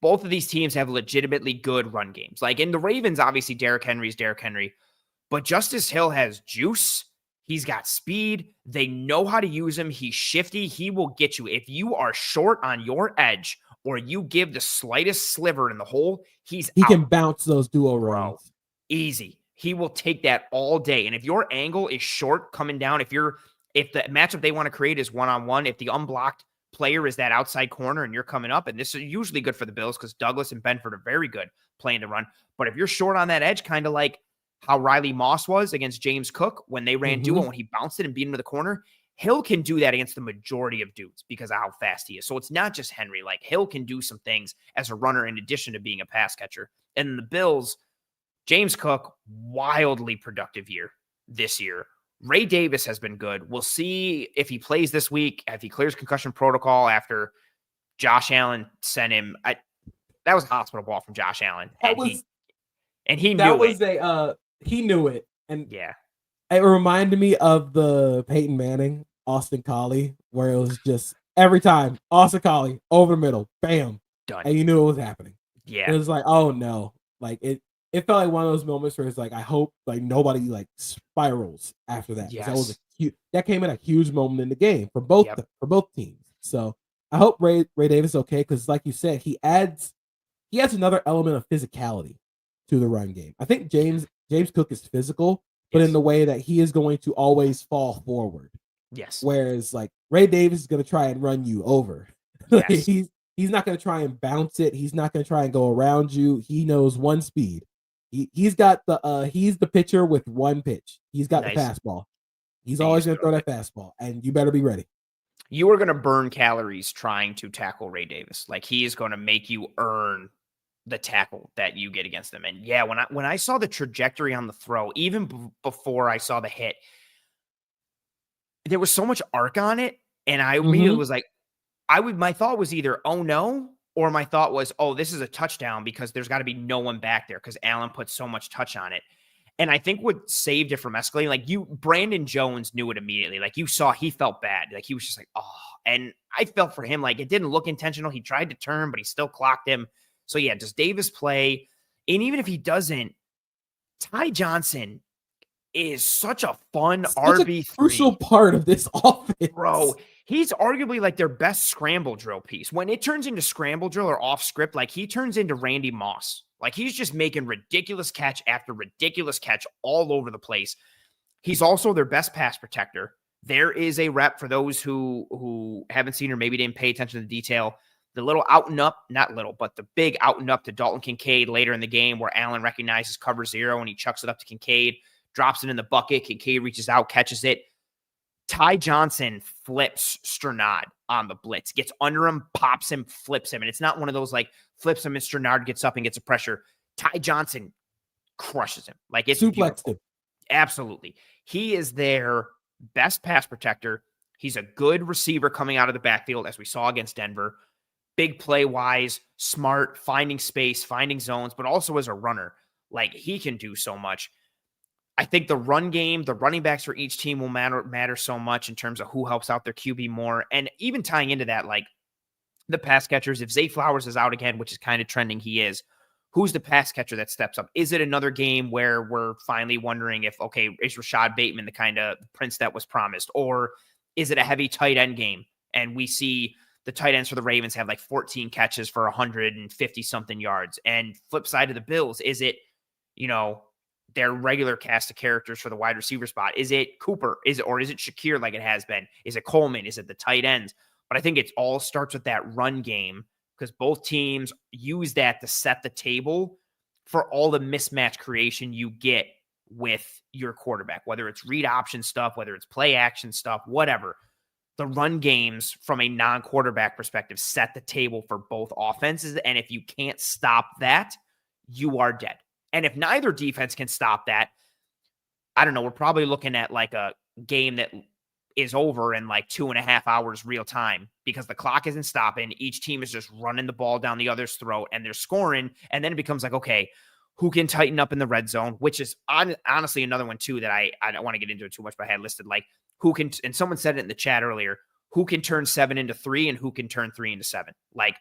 Both of these teams have legitimately good run games. Like in the Ravens, obviously Derrick Henry's Derrick Henry, but Justice Hill has juice. He's got speed. They know how to use him. He's shifty. He will get you. If you are short on your edge, or you give the slightest sliver in the hole, he
can bounce those duo runs.
Easy. He will take that all day. And if your angle is short coming down, if the matchup they want to create is one-on-one, if the unblocked player is that outside corner and you're coming up, and this is usually good for the Bills because Douglas and Benford are very good playing the run. But if you're short on that edge, kind of like how Riley Moss was against James Cook when they ran duo, when he bounced it and beat him to the corner, Hill can do that against the majority of dudes because of how fast he is. So it's not just Henry. Like Hill can do some things as a runner in addition to being a pass catcher. And the Bills, James Cook, wildly productive year this year. Ray Davis has been good. We'll see if he plays this week, if he clears concussion protocol after Josh Allen sent him. That was a hospital ball from Josh Allen. He knew it. And
yeah, it reminded me of the Peyton Manning, Austin Collie, where it was just every time Austin Collie over the middle, bam,
done.
And you knew it was happening.
Yeah.
It was like, oh no. Like it felt like one of those moments where it's like, I hope like nobody like spirals after that.
Yes.
That came at a huge moment in the game for both teams. So I hope Ray Davis is okay, because like you said, he adds another element of physicality to the run game. I think James Cook is physical, but in the way that he is going to always fall forward.
Yes.
Whereas like Ray Davis is going to try and run you over.
Yes.
He's not going to try and bounce it. He's not going to try and go around you. He knows one speed. He's got he's the pitcher with one pitch. He's got the fastball. He's always going to throw that fastball, and you better be ready.
You are going to burn calories trying to tackle Ray Davis. Like he is going to make you earn the tackle that you get against them. And yeah, when I saw the trajectory on the throw, even before I saw the hit, there was so much arc on it. And I immediately was like, my thought was either, oh no, or my thought was, oh, this is a touchdown because there's got to be no one back there because Allen put so much touch on it. And I think what saved it from escalating, like Brandon Jones knew it immediately. Like you saw, he felt bad. Like he was just like, oh, and I felt for him. Like it didn't look intentional. He tried to turn, but he still clocked him. So yeah, does Davis play? And even if he doesn't, Ty Johnson is such a fun RB3.
Crucial part of this offense.
Bro, he's arguably like their best scramble drill piece. When it turns into scramble drill or off script, like he turns into Randy Moss. Like he's just making ridiculous catch after ridiculous catch all over the place. He's also their best pass protector. There is a rep for those who haven't seen or maybe didn't pay attention to the detail. The little out and up, not little, but the big out and up to Dalton Kincaid later in the game where Allen recognizes cover 0 and he chucks it up to Kincaid, drops it in the bucket. Kincaid reaches out, catches it. Ty Johnson flips Sternad on the blitz, gets under him, pops him, flips him. And it's not one of those like flips him and Sternad gets up and gets a pressure. Ty Johnson crushes him. Like it's
suplexed him.
Absolutely. He is their best pass protector. He's a good receiver coming out of the backfield, as we saw against Denver. Big play wise, smart, finding space, finding zones, but also as a runner. Like he can do so much. I think the run game, the running backs for each team will matter so much in terms of who helps out their QB more. And even tying into that, like the pass catchers, if Zay Flowers is out again, which is kind of trending he is, who's the pass catcher that steps up? Is it another game where we're finally wondering if, okay, is Rashad Bateman the kind of prince that was promised? Or is it a heavy tight end game? And we see the tight ends for the Ravens have like 14 catches for 150 something yards. And flip side of the Bills, is it, their regular cast of characters for the wide receiver spot? Is it Cooper? Is it Shakir like it has been? Is it Coleman? Is it the tight ends? But I think it all starts with that run game because both teams use that to set the table for all the mismatch creation you get with your quarterback, whether it's read option stuff, whether it's play action stuff, whatever. The run games from a non-quarterback perspective set the table for both offenses. And if you can't stop that, you are dead. And if neither defense can stop that, I don't know, we're probably looking at like a game that is over in like 2.5 hours real time because the clock isn't stopping. Each team is just running the ball down the other's throat and they're scoring. And then it becomes like, okay, who can tighten up in the red zone, which is honestly another one too that I don't want to get into it too much, but I had listed like who can, and someone said it in the chat earlier, who can turn 7 into 3 and who can turn 3 into 7. Like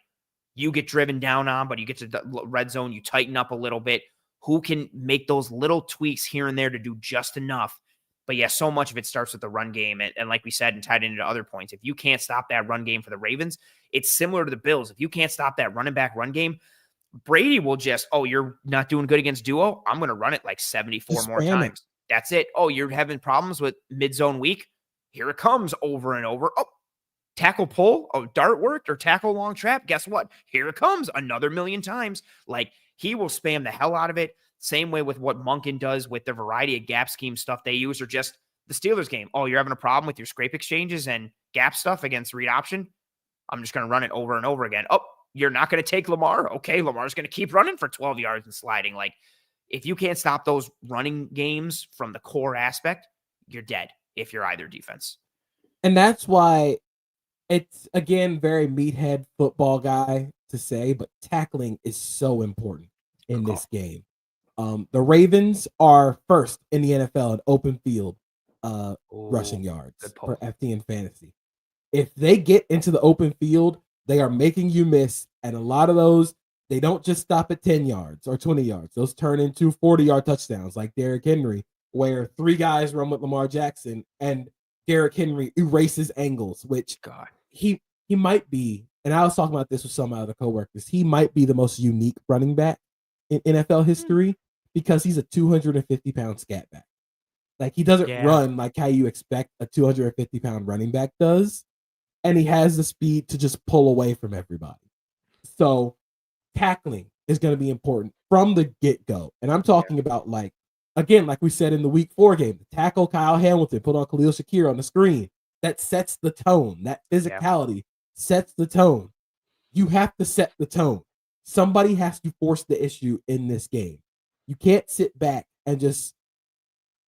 you get driven down on, but you get to the red zone, you tighten up a little bit. Who can make those little tweaks here and there to do just enough? But yeah, so much of it starts with the run game. And like we said, and tied into other points, if you can't stop that run game for the Ravens, it's similar to the Bills. If you can't stop that running back run game, Brady will just, oh, you're not doing good against duo? I'm going to run it like 74 just more times. That's it. Oh, you're having problems with mid-zone weak? Here it comes over and over. Oh, tackle pull, oh, dart worked or tackle long trap. Guess what? Here it comes another million times. Like, he will spam the hell out of it. Same way with what Monken does with the variety of gap scheme stuff they use, or just the Steelers game. Oh, you're having a problem with your scrape exchanges and gap stuff against read option? I'm just going to run it over and over again. Oh, you're not going to take Lamar? Okay, Lamar's going to keep running for 12 yards and sliding. Like, if you can't stop those running games from the core aspect, you're dead if you're either defense.
And that's why it's, again, very meathead football guy to say, but tackling is so important in this game. The Ravens are first in the NFL in open field rushing yards for FT and fantasy. If they get into the open field, they are making you miss. And a lot of those, they don't just stop at 10 yards or 20 yards. Those turn into 40-yard touchdowns like Derrick Henry, where 3 guys run with Lamar Jackson and Derrick Henry erases angles, which he might be. And I was talking about this with some other coworkers. He might be the most unique running back in NFL history because he's a 250-pound scat back. Like, he doesn't run like how you expect a 250-pound running back does. And he has the speed to just pull away from everybody. So tackling is going to be important from the get-go. And I'm talking about, like, again, like we said in the week 4 game, tackle Kyle Hamilton, put on Khalil Shakir on the screen. That sets the tone. That physicality sets the tone. You have to set the tone. Somebody has to force the issue in this game. You can't sit back and just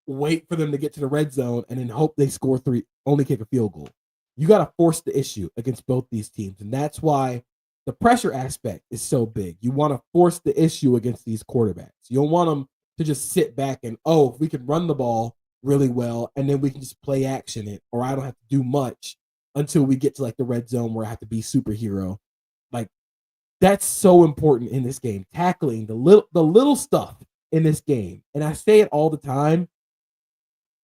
wait for them to get to the red zone and then hope they score 3, only kick a field goal. You got to force the issue against both these teams. And that's why the pressure aspect is so big. You want to force the issue against these quarterbacks. You don't want them to just sit back and, if we can run the ball really well and then we can just play action it, or I don't have to do much until we get to like the red zone where I have to be superhero. Like, that's so important in this game. Tackling the little stuff in this game. And I say it all the time.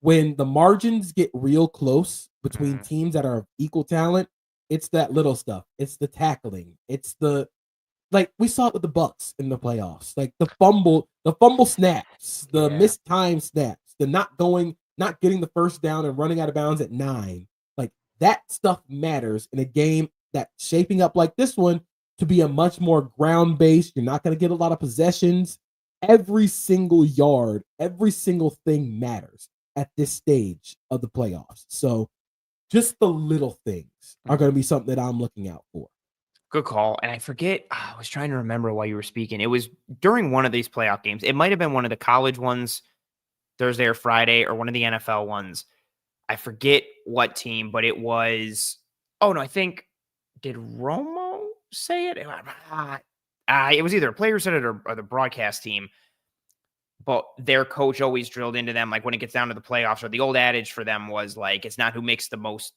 When the margins get real close between teams that are of equal talent, it's that little stuff. It's the tackling. It's the, like, we saw it with the Bucks in the playoffs. Like the fumble snaps, the missed time snaps, the not getting the first down and running out of bounds at 9. Like, that stuff matters in a game that's shaping up like this one to be a much more ground-based. You're not going to get a lot of possessions. Every single yard, every single thing matters at this stage of the playoffs. So just the little things are going to be something that I'm looking out for.
Good call. And I forget, I was trying to remember while you were speaking. It was during one of these playoff games. It might have been one of the college ones, Thursday or Friday, or one of the NFL ones. I forget what team, but it was, I think, did Romo say it? It was either a player said it or the broadcast team. But their coach always drilled into them, like, when it gets down to the playoffs, or the old adage for them was like, it's not who makes the most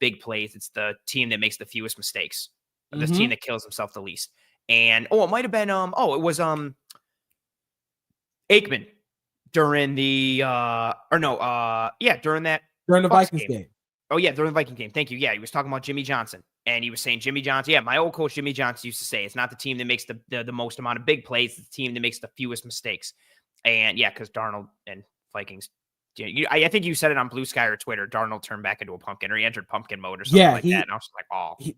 big plays. It's the team that makes the fewest mistakes. This team that kills himself the least. And it might have been it was Aikman during the during
the Vikings game.
Oh yeah, during the Viking game. Thank you. Yeah, he was talking about Jimmy Johnson. And he was saying Jimmy Johnson, my old coach Jimmy Johnson used to say, it's not the team that makes the most amount of big plays, it's the team that makes the fewest mistakes. And because Darnold and Vikings, I think you said it on Blue Sky or Twitter, Darnold turned back into a pumpkin, or he entered pumpkin mode or something that. And I was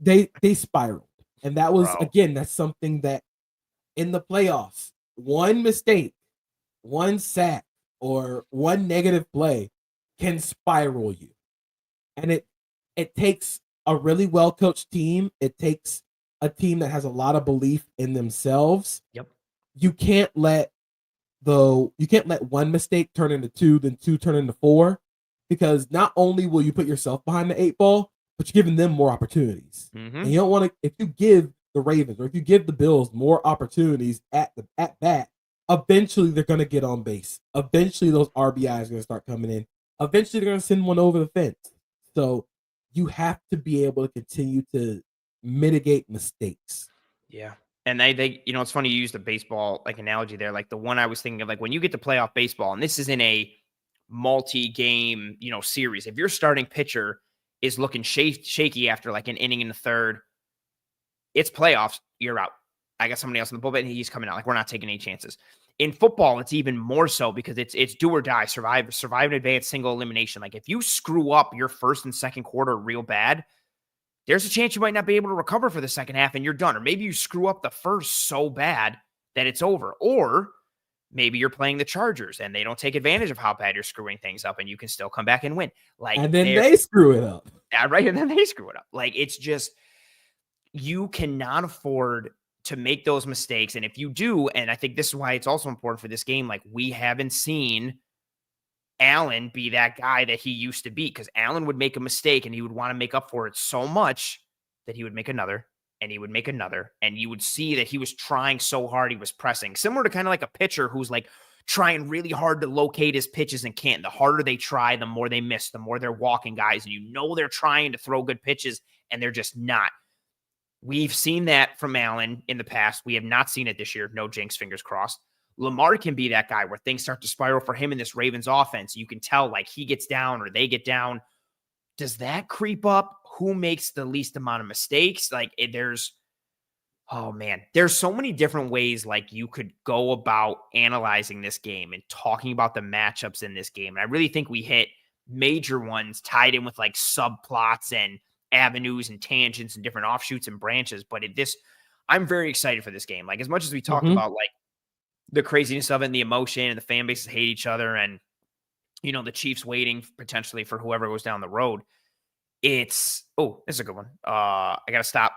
like,
they spiraled. And that was, again, that's something that in the playoffs, one mistake, one sack, or one negative play can spiral you. And it takes a really well-coached team. It takes a team that has a lot of belief in themselves.
Yep.
You can't let one mistake turn into 2, then 2 turn into 4, because not only will you put yourself behind the 8 ball, but you're giving them more opportunities. And you don't want to, if you give the Ravens or if you give the Bills more opportunities at bat, eventually they're going to get on base. Eventually those RBIs are going to start coming in. Eventually they're going to send one over the fence. So you have to be able to continue to mitigate mistakes.
Yeah. And they it's funny you used a baseball like analogy there. Like the one I was thinking of, like when you get to playoff baseball, and this is in a multi-game, series. If your starting pitcher is looking shaky after like an inning in the third, it's playoffs, you're out. I got somebody else in the bullpen, he's coming out. Like, we're not taking any chances. In football, it's even more so because it's do or die, survive in advance, single elimination. Like, if you screw up your first and second quarter real bad, there's a chance you might not be able to recover for the second half and you're done. Or maybe you screw up the first so bad that it's over. Or maybe you're playing the Chargers and they don't take advantage of how bad you're screwing things up and you can still come back and win. Like,
and then they screw it up.
Right, and then they screw it up. Like, it's just, you cannot afford to make those mistakes. And if you do, and I think this is why it's also important for this game, like, we haven't seen Allen be that guy that he used to be, because Allen would make a mistake and he would want to make up for it so much that he would make another and he would make another. And you would see that he was trying so hard, he was pressing, similar to kind of like a pitcher who's like trying really hard to locate his pitches and can't. The harder they try, the more they miss, the more they're walking guys. And they're trying to throw good pitches and they're just not. We've seen that from Allen in the past. We have not seen it this year. No jinx, fingers crossed. Lamar can be that guy where things start to spiral for him in this Ravens offense. You can tell, like, he gets down or they get down. Does that creep up? Who makes the least amount of mistakes? Like, there's so many different ways, like, you could go about analyzing this game and talking about the matchups in this game. And I really think we hit major ones tied in with like subplots and avenues and tangents and different offshoots and branches. But I'm very excited for this game. Like, as much as we talked about like the craziness of it and the emotion and the fan bases hate each other and, the Chiefs waiting potentially for whoever goes down the road. This is a good one. I got to stop.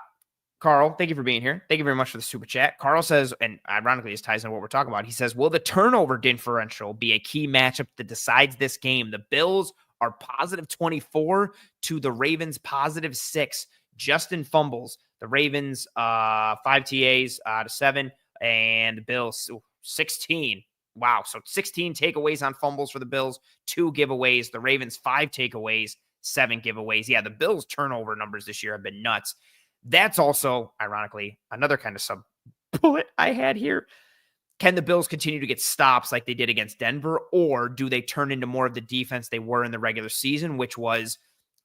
Carl, thank you for being here. Thank you very much for the super chat. Carl says, and ironically this ties into what we're talking about. He says, will the turnover differential be a key matchup that decides this game? The Bills are positive 24 to the Ravens positive 6. Justin fumbles. The Ravens 5 TAs out of 7, and the Bills 16. wow. So 16 takeaways on fumbles for the Bills, 2 giveaways. The Ravens, 5 takeaways, 7 giveaways. Yeah, the Bills' turnover numbers this year have been nuts. That's also, ironically, another kind of sub bullet I had here. Can the Bills continue to get stops like they did against Denver, or do they turn into more of the defense they were in the regular season, which was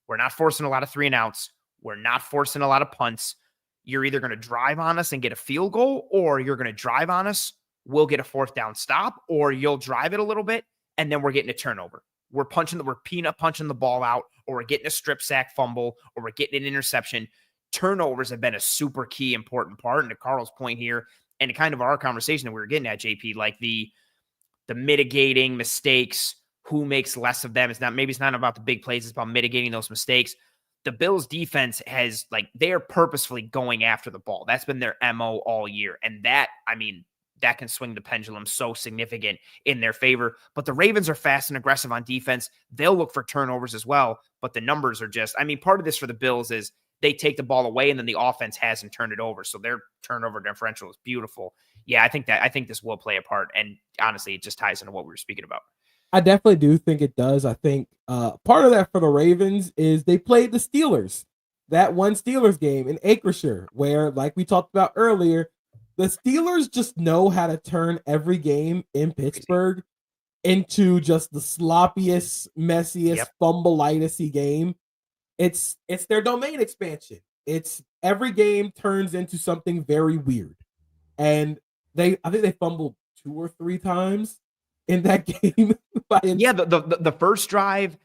we're not forcing a lot of 3-and-outs. We're not forcing a lot of punts. You're either going to drive on us and get a field goal, or you're going to drive on us, we'll get a 4th down stop, or you'll drive it a little bit, and then we're getting a turnover. We're peanut punching the ball out, or we're getting a strip sack fumble, or we're getting an interception. Turnovers have been a super key important part. And to Carl's point here, and kind of our conversation that we were getting at, JP, like the mitigating mistakes, who makes less of them. Maybe it's not about the big plays. It's about mitigating those mistakes. The Bills defense has they're purposefully going after the ball. That's been their MO all year. And that can swing the pendulum so significant in their favor. But the Ravens are fast and aggressive on defense. They'll look for turnovers as well. But the numbers are just, part of this for the Bills is they take the ball away and then the offense hasn't turned it over. So their turnover differential is beautiful. Yeah, I think this will play a part. And honestly, it just ties into what we were speaking about.
I definitely do think it does. I think part of that for the Ravens is they played the Steelers, that one Steelers game in Acrisure, where, like we talked about earlier, the Steelers just know how to turn every game in Pittsburgh into just the sloppiest, messiest, fumbleitis-y game. It's their domain expansion. It's every game turns into something very weird. And I think they fumbled 2 or 3 times in that game.
The first drive,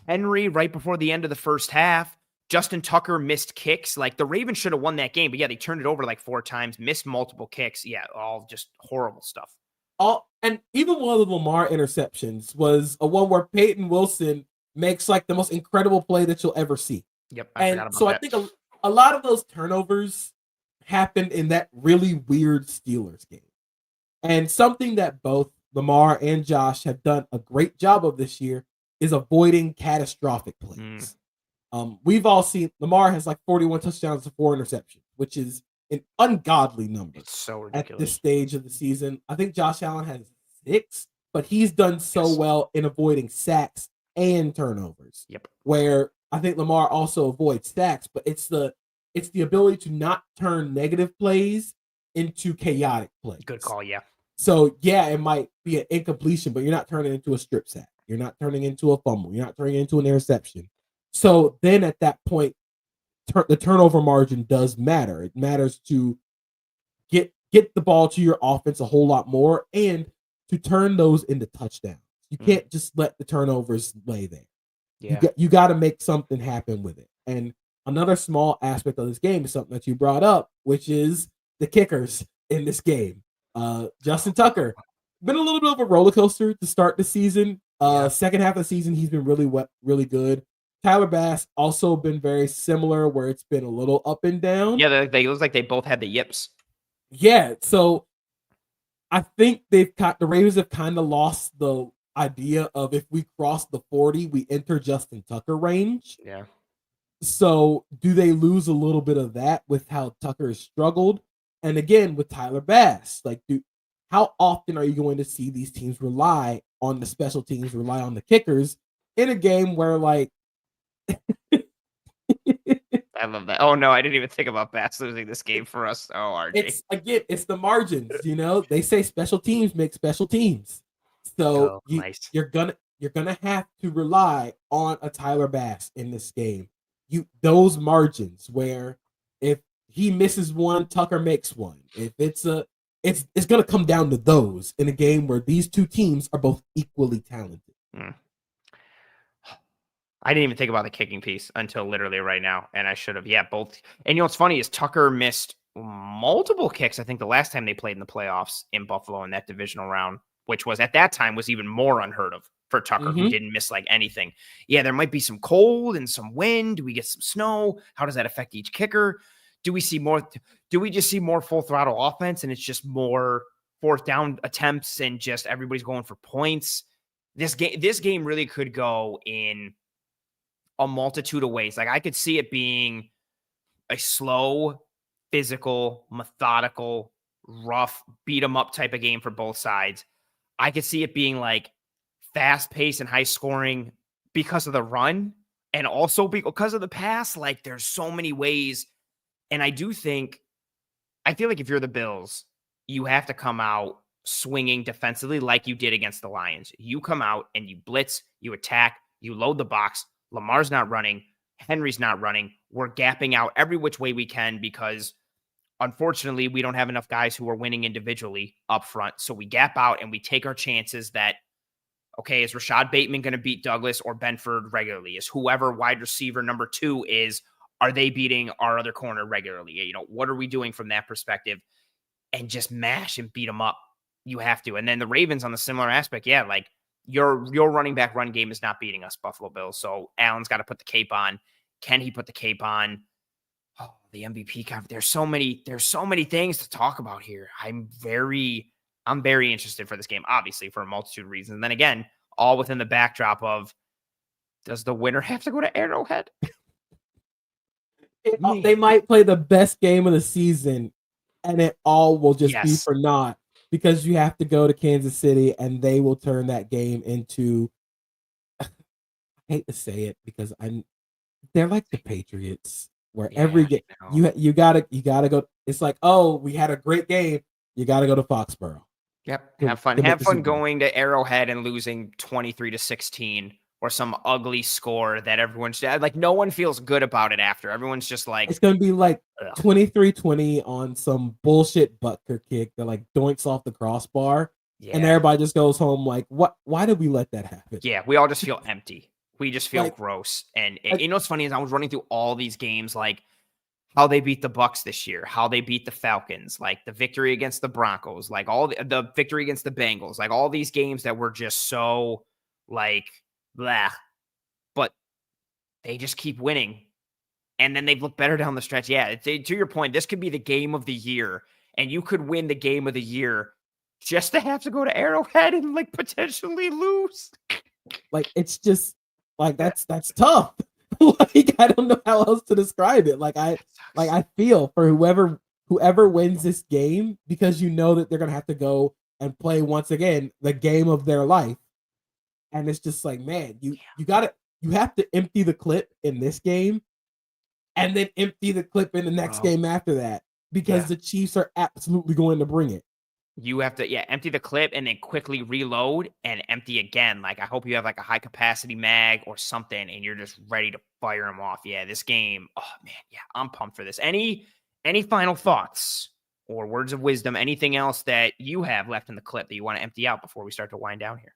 Henry right before the end of the first half, Justin Tucker missed kicks. The Ravens should have won that game, but yeah, they turned it over 4 times, missed multiple kicks. Yeah, all just horrible stuff.
And even one of the Lamar interceptions was a one where Peyton Wilson makes the most incredible play that you'll ever see.
Yep,
I think a lot of those turnovers happened in that really weird Steelers game. And something that both Lamar and Josh have done a great job of this year is avoiding catastrophic plays. We've all seen Lamar has 41 touchdowns and 4 interceptions, which is an ungodly number.
It's so ridiculous
at this stage of the season. I think Josh Allen has 6, but he's done so well in avoiding sacks and turnovers.
Yep.
Where I think Lamar also avoids sacks, but it's the ability to not turn negative plays into chaotic plays.
Good call, yeah.
So, yeah, it might be an incompletion, but you're not turning into a strip sack. You're not turning into a fumble. You're not turning into an interception. So then at that point, the turnover margin does matter. It matters to get the ball to your offense a whole lot more and to turn those into touchdowns. You can't just let the turnovers lay there. Yeah. You got to make something happen with it. And another small aspect of this game is something that you brought up, which is the kickers in this game. Justin Tucker, been a little bit of a roller coaster to start the season. Second half of the season, he's been really good. Tyler Bass also been very similar, where it's been a little up and down.
Yeah, they looks like they both had the yips.
Yeah, so I think the Ravens have kind of lost the idea of if we cross the 40, we enter Justin Tucker range.
Yeah.
So do they lose a little bit of that with how Tucker has struggled? And again, with Tyler Bass, how often are you going to see these teams rely on the special teams, rely on the kickers in a game where
I love that. Oh no, I didn't even think about Bass losing this game for us. Oh, RJ.
It's the margins, They say special teams make special teams. So you're gonna have to rely on a Tyler Bass in this game. Those margins where if he misses one, Tucker makes one. If it's gonna come down to those in a game where these two teams are both equally talented.
I didn't even think about the kicking piece until literally right now, and I should have. Yeah, both. And what's funny is Tucker missed multiple kicks. I think the last time they played in the playoffs in Buffalo in that divisional round, which was at that time was even more unheard of for Tucker, who didn't miss anything. Yeah, there might be some cold and some wind. Do we get some snow? How does that affect each kicker? Do we see more? Do we just see more full throttle offense and it's just more 4th down attempts and just everybody's going for points? This game really could go in a multitude of ways. I could see it being a slow, physical, methodical, rough, beat 'em up type of game for both sides. I could see it being like fast paced and high scoring because of the run and also because of the pass. Like there's so many ways. And I feel like if you're the Bills, you have to come out swinging defensively like you did against the Lions. You come out and you blitz, you attack, you load the box. Lamar's not running. Henry's not running. We're gapping out every which way we can because unfortunately we don't have enough guys who are winning individually up front. So we gap out and we take our chances that, okay, is Rashad Bateman going to beat Douglas or Benford regularly? Is whoever wide receiver number 2 is, are they beating our other corner regularly? You know, what are we doing from that perspective? And just mash and beat them up. You have to. And then the Ravens on the similar aspect, yeah, like your running back run game is not beating us, Buffalo Bills. So Allen's got to put the cape on. Can he put the cape on? Oh, the MVP cover. There's so many things to talk about here. I'm very interested for this game, obviously, for a multitude of reasons. And then again, all within the backdrop of, does the winner have to go to Arrowhead?
They might play the best game of the season, and it all will just be
Yes.
for naught because you have to go to Kansas City, and they will turn that game into. I hate to say it because they're like the Patriots, where every game you gotta go. It's like, oh, we had a great game. You gotta go to Foxborough.
Yep. Have fun going to Arrowhead and losing 23-16 or some ugly score that everyone's like, no one feels good about it after. Everyone's just like,
it's going to be like 23-20 on some bullshit Butker kick that like doinks off the crossbar. Yeah. And everybody just goes home like, what? Why did we let that happen?
Yeah. We all just feel empty. We just feel like, gross. And you know what's funny is I was running through all these games, like how they beat the Bucs this year, how they beat the Falcons, like the victory against the Broncos, like all the victory against the Bengals, like all these games that were just so like blah, but they just keep winning. And then they've looked better down the stretch. Yeah, to your point, this could be the game of the year, and you could win the game of the year just to have to go to Arrowhead and like potentially lose.
Like it's just like that's tough. Like I don't know how else to describe it. Like I feel for whoever wins this game, because you know that they're gonna have to go and play once again the game of their life. And it's just like, man, you have to empty the clip in this game and then empty the clip in the next game after that, because the Chiefs are absolutely going to bring it.
You have to, empty the clip and then quickly reload and empty again. Like, I hope you have like a high capacity mag or something and you're just ready to fire them off. Yeah, this game, oh man, yeah, I'm pumped for this. Any final thoughts or words of wisdom, anything else that you have left in the clip that you want to empty out before we start to wind down here?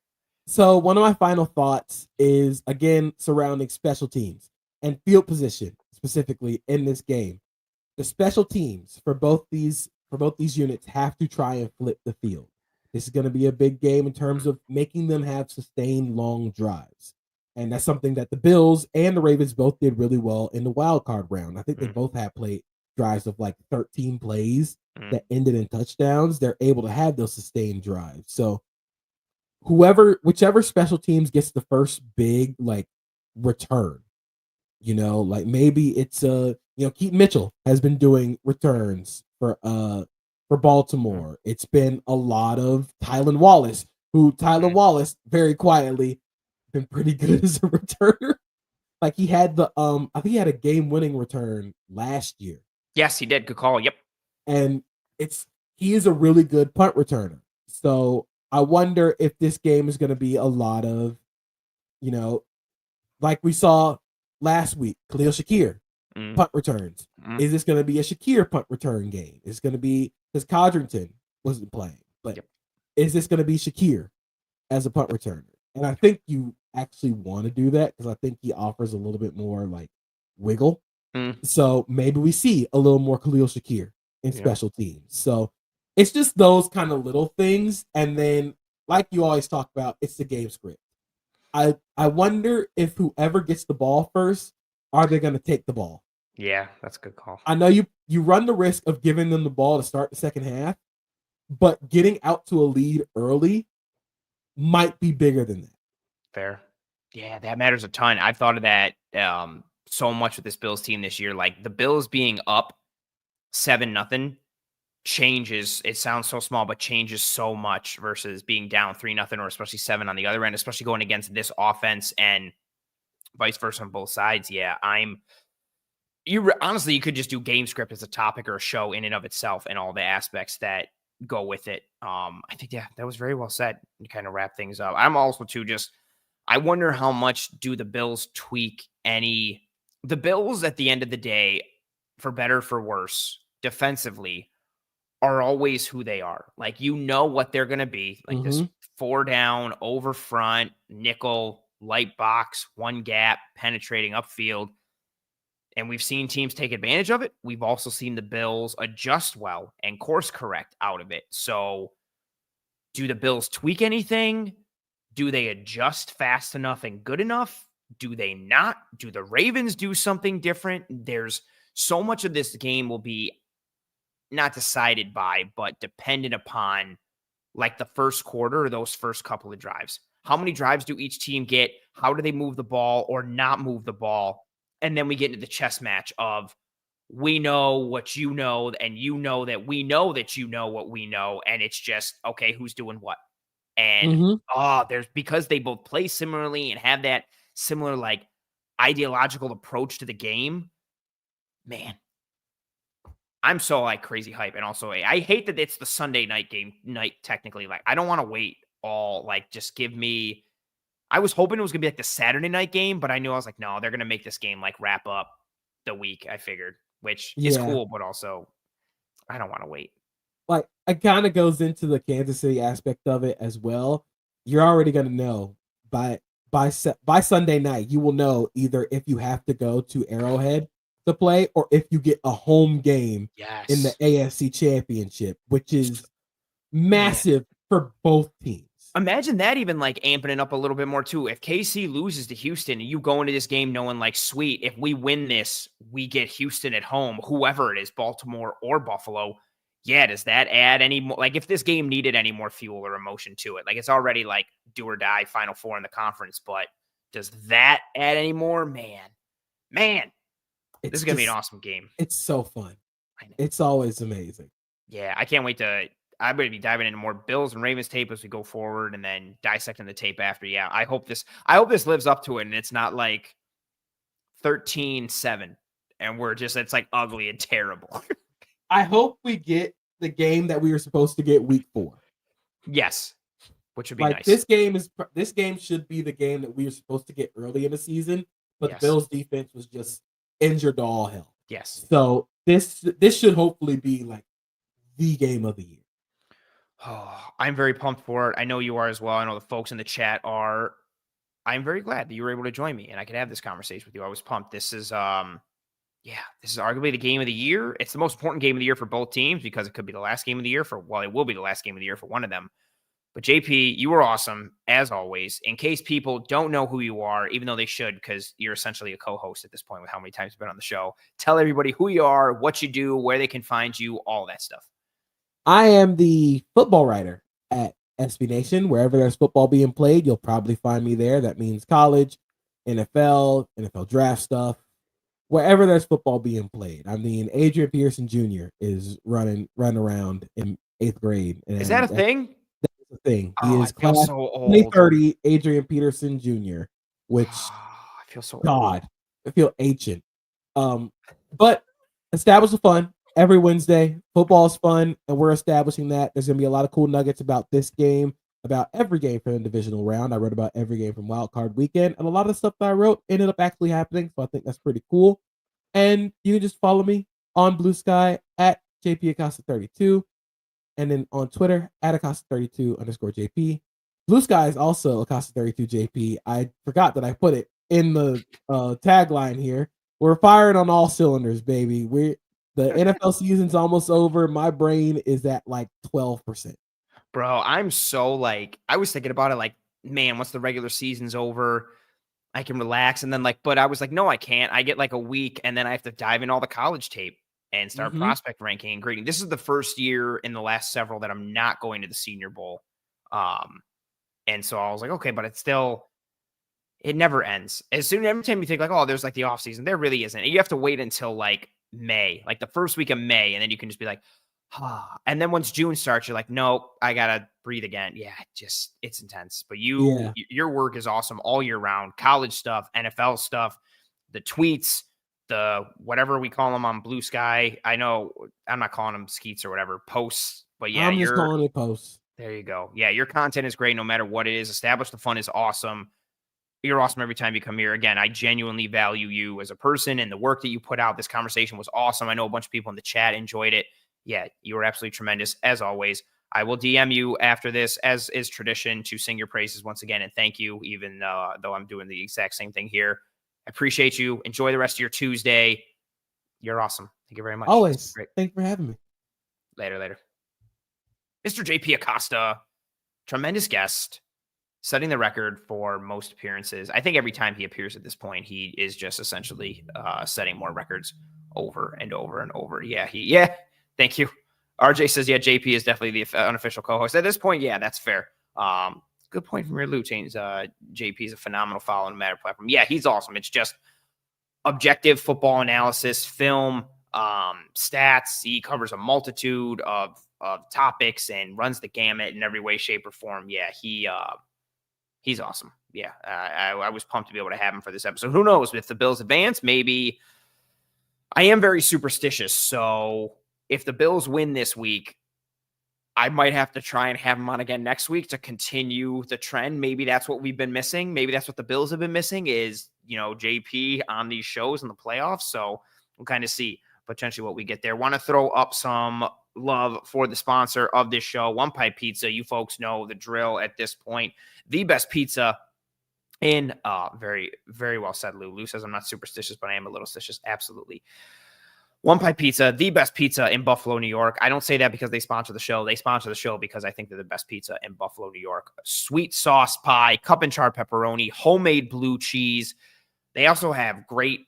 So one of my final thoughts is, again, surrounding special teams and field position, specifically in this game. The special teams for both these units have to try and flip the field. This is going to be a big game in terms of making them have sustained long drives. And that's something that the Bills and the Ravens both did really well in the wild card round. I think they both have played drives of like 13 plays that ended in touchdowns. They're able to have those sustained drives. So whichever special teams gets the first big like return, like maybe it's Keaton Mitchell has been doing returns for Baltimore. It's been a lot of Tylan Wallace, Wallace very quietly been pretty good as a returner. Like he had I think he had a game-winning return last year.
Yes, he did. Good call. Yep.
And he is a really good punt returner. So I wonder if this game is going to be a lot of, like we saw last week, Khalil Shakir punt returns. Is this going to be a Shakir punt return game? It's going to be, because Codrington wasn't playing, but is this going to be Shakir as a punt returner? And I think you actually want to do that because I think he offers a little bit more like wiggle. So maybe we see a little more Khalil Shakir in special teams. So it's just those kind of little things. And then, like you always talk about, it's the game script. I wonder if whoever gets the ball first, are they going to take the ball?
Yeah, that's a good call.
I know you run the risk of giving them the ball to start the second half, but getting out to a lead early might be bigger than that.
Fair. Yeah, that matters a ton. I've thought of that so much with this Bills team this year. Like the Bills being up 7-0 changes. It sounds so small, but changes so much versus being down 3-0 or especially 7 on the other end, especially going against this offense and vice versa on both sides. Yeah, honestly, you could just do game script as a topic or a show in and of itself and all the aspects that go with it. I think, yeah, that was very well said to kind of wrap things up. I'm also too I wonder how much do the Bills tweak the Bills at the end of the day, for better, for worse, defensively, are always who they are. Like, what they're going to be, like this 4 down, over front, nickel, light box, one gap, penetrating upfield. And we've seen teams take advantage of it. We've also seen the Bills adjust well and course correct out of it. So do the Bills tweak anything? Do they adjust fast enough and good enough? Do they not? Do the Ravens do something different? There's so much of this game will be not decided by, but dependent upon like the first quarter or those first couple of drives. How many drives do each team get? How do they move the ball or not move the ball? And then we get into the chess match of we know what you know, and you know that we know that you know what we know. And it's just, okay, who's doing what? And there's because they both play similarly and have that similar like ideological approach to the game. Man, I'm so like crazy hype. And also, I hate that it's the Sunday night technically. Like, I don't want to wait just give me. I was hoping it was gonna be like the Saturday night game, but I knew I was like, no, they're gonna make this game like wrap up the week. I figured, which is cool, but also I don't want to wait.
Like, it kind of goes into the Kansas City aspect of it as well. You're already gonna know by Sunday night. You will know either if you have to go to Arrowhead to play or if you get a home game in the AFC Championship, which is massive for both teams.
Imagine that even like amping it up a little bit more too. If KC loses to Houston and you go into this game knowing like, sweet, if we win this, we get Houston at home, whoever it is, Baltimore or Buffalo. Yeah, does that add any more? Like, if this game needed any more fuel or emotion to it, like it's already like do or die Final Four in the conference, but does that add any more? Man, this is going to be an awesome game.
It's so fun. It's always amazing.
Yeah, I can't wait I'm going to be diving into more Bills and Ravens tape as we go forward and then dissecting the tape after. Yeah, I hope this lives up to it and it's not like 13-7 and it's like ugly and terrible.
I hope we get the game that we were supposed to get week 4.
Yes, which would be
like
nice.
This game should be the game that we were supposed to get early in the season, but the Bills defense was just injured to all hell.
Yes.
So this should hopefully be like the game of the year.
Oh, I'm very pumped for it. I know you are as well. I know the folks in the chat are. I'm very glad that you were able to join me and I could have this conversation with you. I was pumped. This is arguably the game of the year. It's the most important game of the year for both teams because it could be the last game of the year it will be the last game of the year for one of them. But JP, you were awesome as always. In case people don't know who you are, even though they should, because you're essentially a co-host at this point with how many times you've been on the show, tell everybody who you are, what you do, where they can find you, all that stuff.
I am the football writer at SB Nation. Wherever there's football being played, you'll probably find me there. That means college, NFL draft stuff. Wherever there's football being played. I mean, Adrian Peterson Jr. is running around in 8th grade.
Is that a thing?
That's a thing.
He
is class
so old.
2030 Adrian Peterson Jr., which
I feel so
old. I feel ancient.
But establish the fun. Every Wednesday, football is fun, and we're establishing that. There's going to be a lot of cool nuggets about this game, about every game from the divisional round. I wrote about every game from Wild Card Weekend, and a lot of the stuff that I wrote ended up actually happening, so I think that's pretty cool. And you can just follow me on Blue Sky at JP Acosta 32, and then on Twitter at Acosta32_JP. Blue Sky is also Acosta 32 JP. I forgot that I put it in the tagline here. We're firing on all cylinders, baby. The NFL season's almost over. My brain is at like 12%.
Bro, I'm so I was thinking about it man, once the regular season's over, I can relax. And then but I was like, no, I can't. I get a week and then I have to dive in all the college tape and start prospect ranking and grading. This is the first year in the last several that I'm not going to the Senior Bowl. And so I was like, okay, but it never ends. Every time you think there's the off season, there really isn't. You have to wait until May, the first week of May. And then you can just be like, And then once June starts, you're like, nope, I gotta breathe again. Yeah, it's intense. But your work is awesome all year round. College stuff, NFL stuff, the tweets, the whatever we call them on Blue Sky. I know I'm not calling them skeets or whatever, posts. But yeah,
I'm just calling it posts.
There you go. Yeah, your content is great no matter what it is. Establish the Fun is awesome. You're awesome every time you come here. Again, I genuinely value you as a person and the work that you put out. This conversation was awesome. I know a bunch of people in the chat enjoyed it. Yeah, you were absolutely tremendous as always. I will DM you after this, as is tradition, to sing your praises once again and thank you, even though I'm doing the exact same thing here. I appreciate you. Enjoy the rest of your Tuesday. You're awesome. Thank you very much.
Always. Great. Thank you for having me.
Later. Mr. JP Acosta, tremendous guest, setting the record for most appearances. I think every time he appears at this point, he is just essentially setting more records over and over and over. Yeah. Thank you. RJ says, yeah, JP is definitely the unofficial co-host. At this point, yeah, that's fair. Good point from your Lou Chains. JP is a phenomenal follow on the Matter platform. Yeah, he's awesome. It's just objective football analysis, film, stats. He covers a multitude of topics and runs the gamut in every way, shape, or form. Yeah, he's awesome. Yeah, I was pumped to be able to have him for this episode. Who knows, if the Bills advance, maybe. I am very superstitious, so if the Bills win this week, I might have to try and have him on again next week to continue the trend. Maybe that's what we've been missing. Maybe that's what the Bills have been missing is, JP on these shows in the playoffs. So we'll kind of see potentially what we get there. Want to throw up some love for the sponsor of this show, One Pipe Pizza. You folks know the drill at this point. The best pizza in very, very well said, Lou. Lou says I'm not superstitious, but I am a little stitious. Absolutely. One Pipe Pizza, the best pizza in Buffalo, New York. I don't say that because they sponsor the show. They sponsor the show because I think they're the best pizza in Buffalo, New York. Sweet sauce pie, cup and char pepperoni, homemade blue cheese. They also have great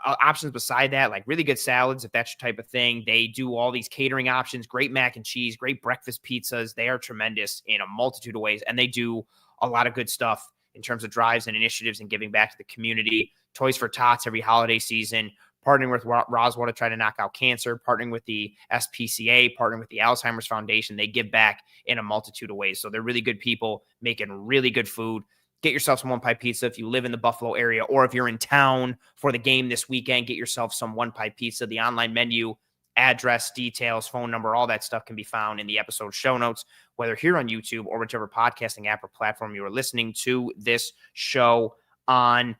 options beside that, like really good salads, if that's your type of thing. They do all these catering options, great mac and cheese, great breakfast pizzas. They are tremendous in a multitude of ways, and they do a lot of good stuff in terms of drives and initiatives and giving back to the community. Toys for Tots every holiday season, partnering with Roswell to try to knock out cancer, partnering with the SPCA, partnering with the Alzheimer's Foundation. They give back in a multitude of ways. So they're really good people making really good food. Get yourself some One Pipe Pizza if you live in the Buffalo area, or if you're in town for the game this weekend, get yourself some One Pipe Pizza. The online menu, address, details, phone number, all that stuff can be found in the episode show notes, whether here on YouTube or whichever podcasting app or platform you are listening to this show on.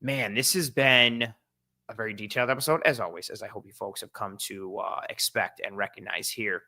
Man, this has been a very detailed episode, as always, as I hope you folks have come to expect and recognize here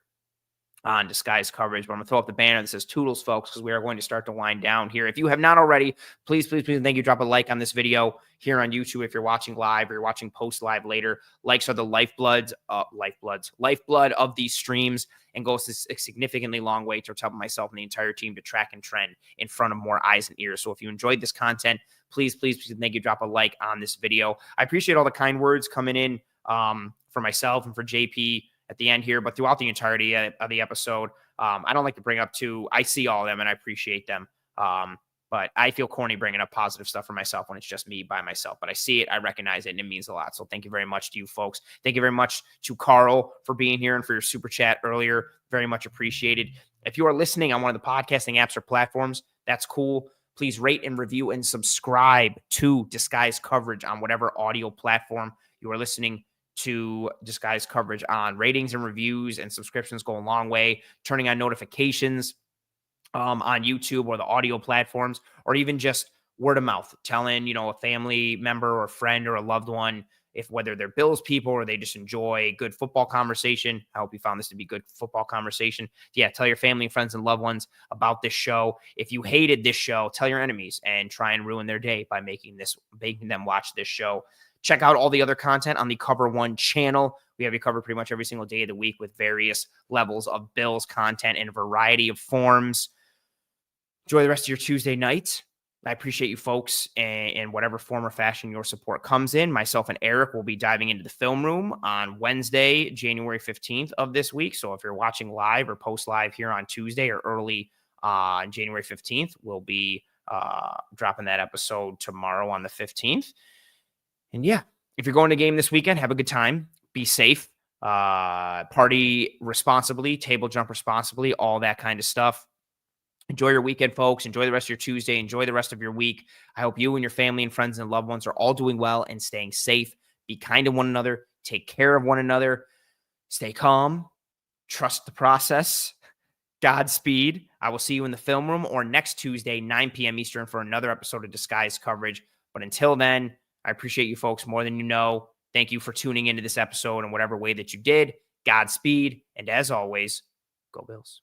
on Disguise Coverage. But I'm going to throw up the banner that says Toodles, folks, because we are going to start to wind down here. If you have not already, please, thank you. Drop a like on this video here on YouTube if you're watching live or you're watching post-live later. Likes are the lifeblood of these streams and goes a significantly long way towards helping myself and the entire team to track and trend in front of more eyes and ears. So if you enjoyed this content, please, thank you. Drop a like on this video. I appreciate all the kind words coming in for myself and for JP at the end here, but throughout the entirety of the episode. I don't like to bring up I see all of them and I appreciate them. But I feel corny bringing up positive stuff for myself when it's just me by myself, but I see it, I recognize it, and it means a lot. So thank you very much to you folks. Thank you very much to Carl for being here and for your super chat earlier. Very much appreciated. If you are listening on one of the podcasting apps or platforms, that's cool. Please rate and review and subscribe to Disguise Coverage on whatever audio platform you are listening to Disguise Coverage on. Ratings and reviews and subscriptions go a long way. Turning on notifications on YouTube or the audio platforms, or even just word of mouth, telling, a family member or friend or a loved one, if whether they're Bills people or they just enjoy good football conversation. I hope you found this to be good football conversation. Yeah, tell your family and friends and loved ones about this show. If you hated this show, tell your enemies and try and ruin their day by making them watch this show. Check out all the other content on the Cover One channel. We have you covered pretty much every single day of the week with various levels of Bills content in a variety of forms. Enjoy the rest of your Tuesday night. I appreciate you folks in whatever form or fashion your support comes in. Myself and Eric will be diving into the film room on Wednesday, January 15th of this week. So if you're watching live or post live here on Tuesday or early on January 15th, we'll be dropping that episode tomorrow on the 15th. And yeah, if you're going to game this weekend, have a good time. Be safe. party responsibly, table jump responsibly, all that kind of stuff. Enjoy your weekend, folks. Enjoy the rest of your Tuesday. Enjoy the rest of your week. I hope you and your family and friends and loved ones are all doing well and staying safe. Be kind to one another. Take care of one another. Stay calm. Trust the process. Godspeed. I will see you in the film room or next Tuesday, 9 p.m. Eastern, for another episode of Disguise Coverage. But until then, I appreciate you folks more than you know. Thank you for tuning into this episode in whatever way that you did. Godspeed. And as always, go Bills.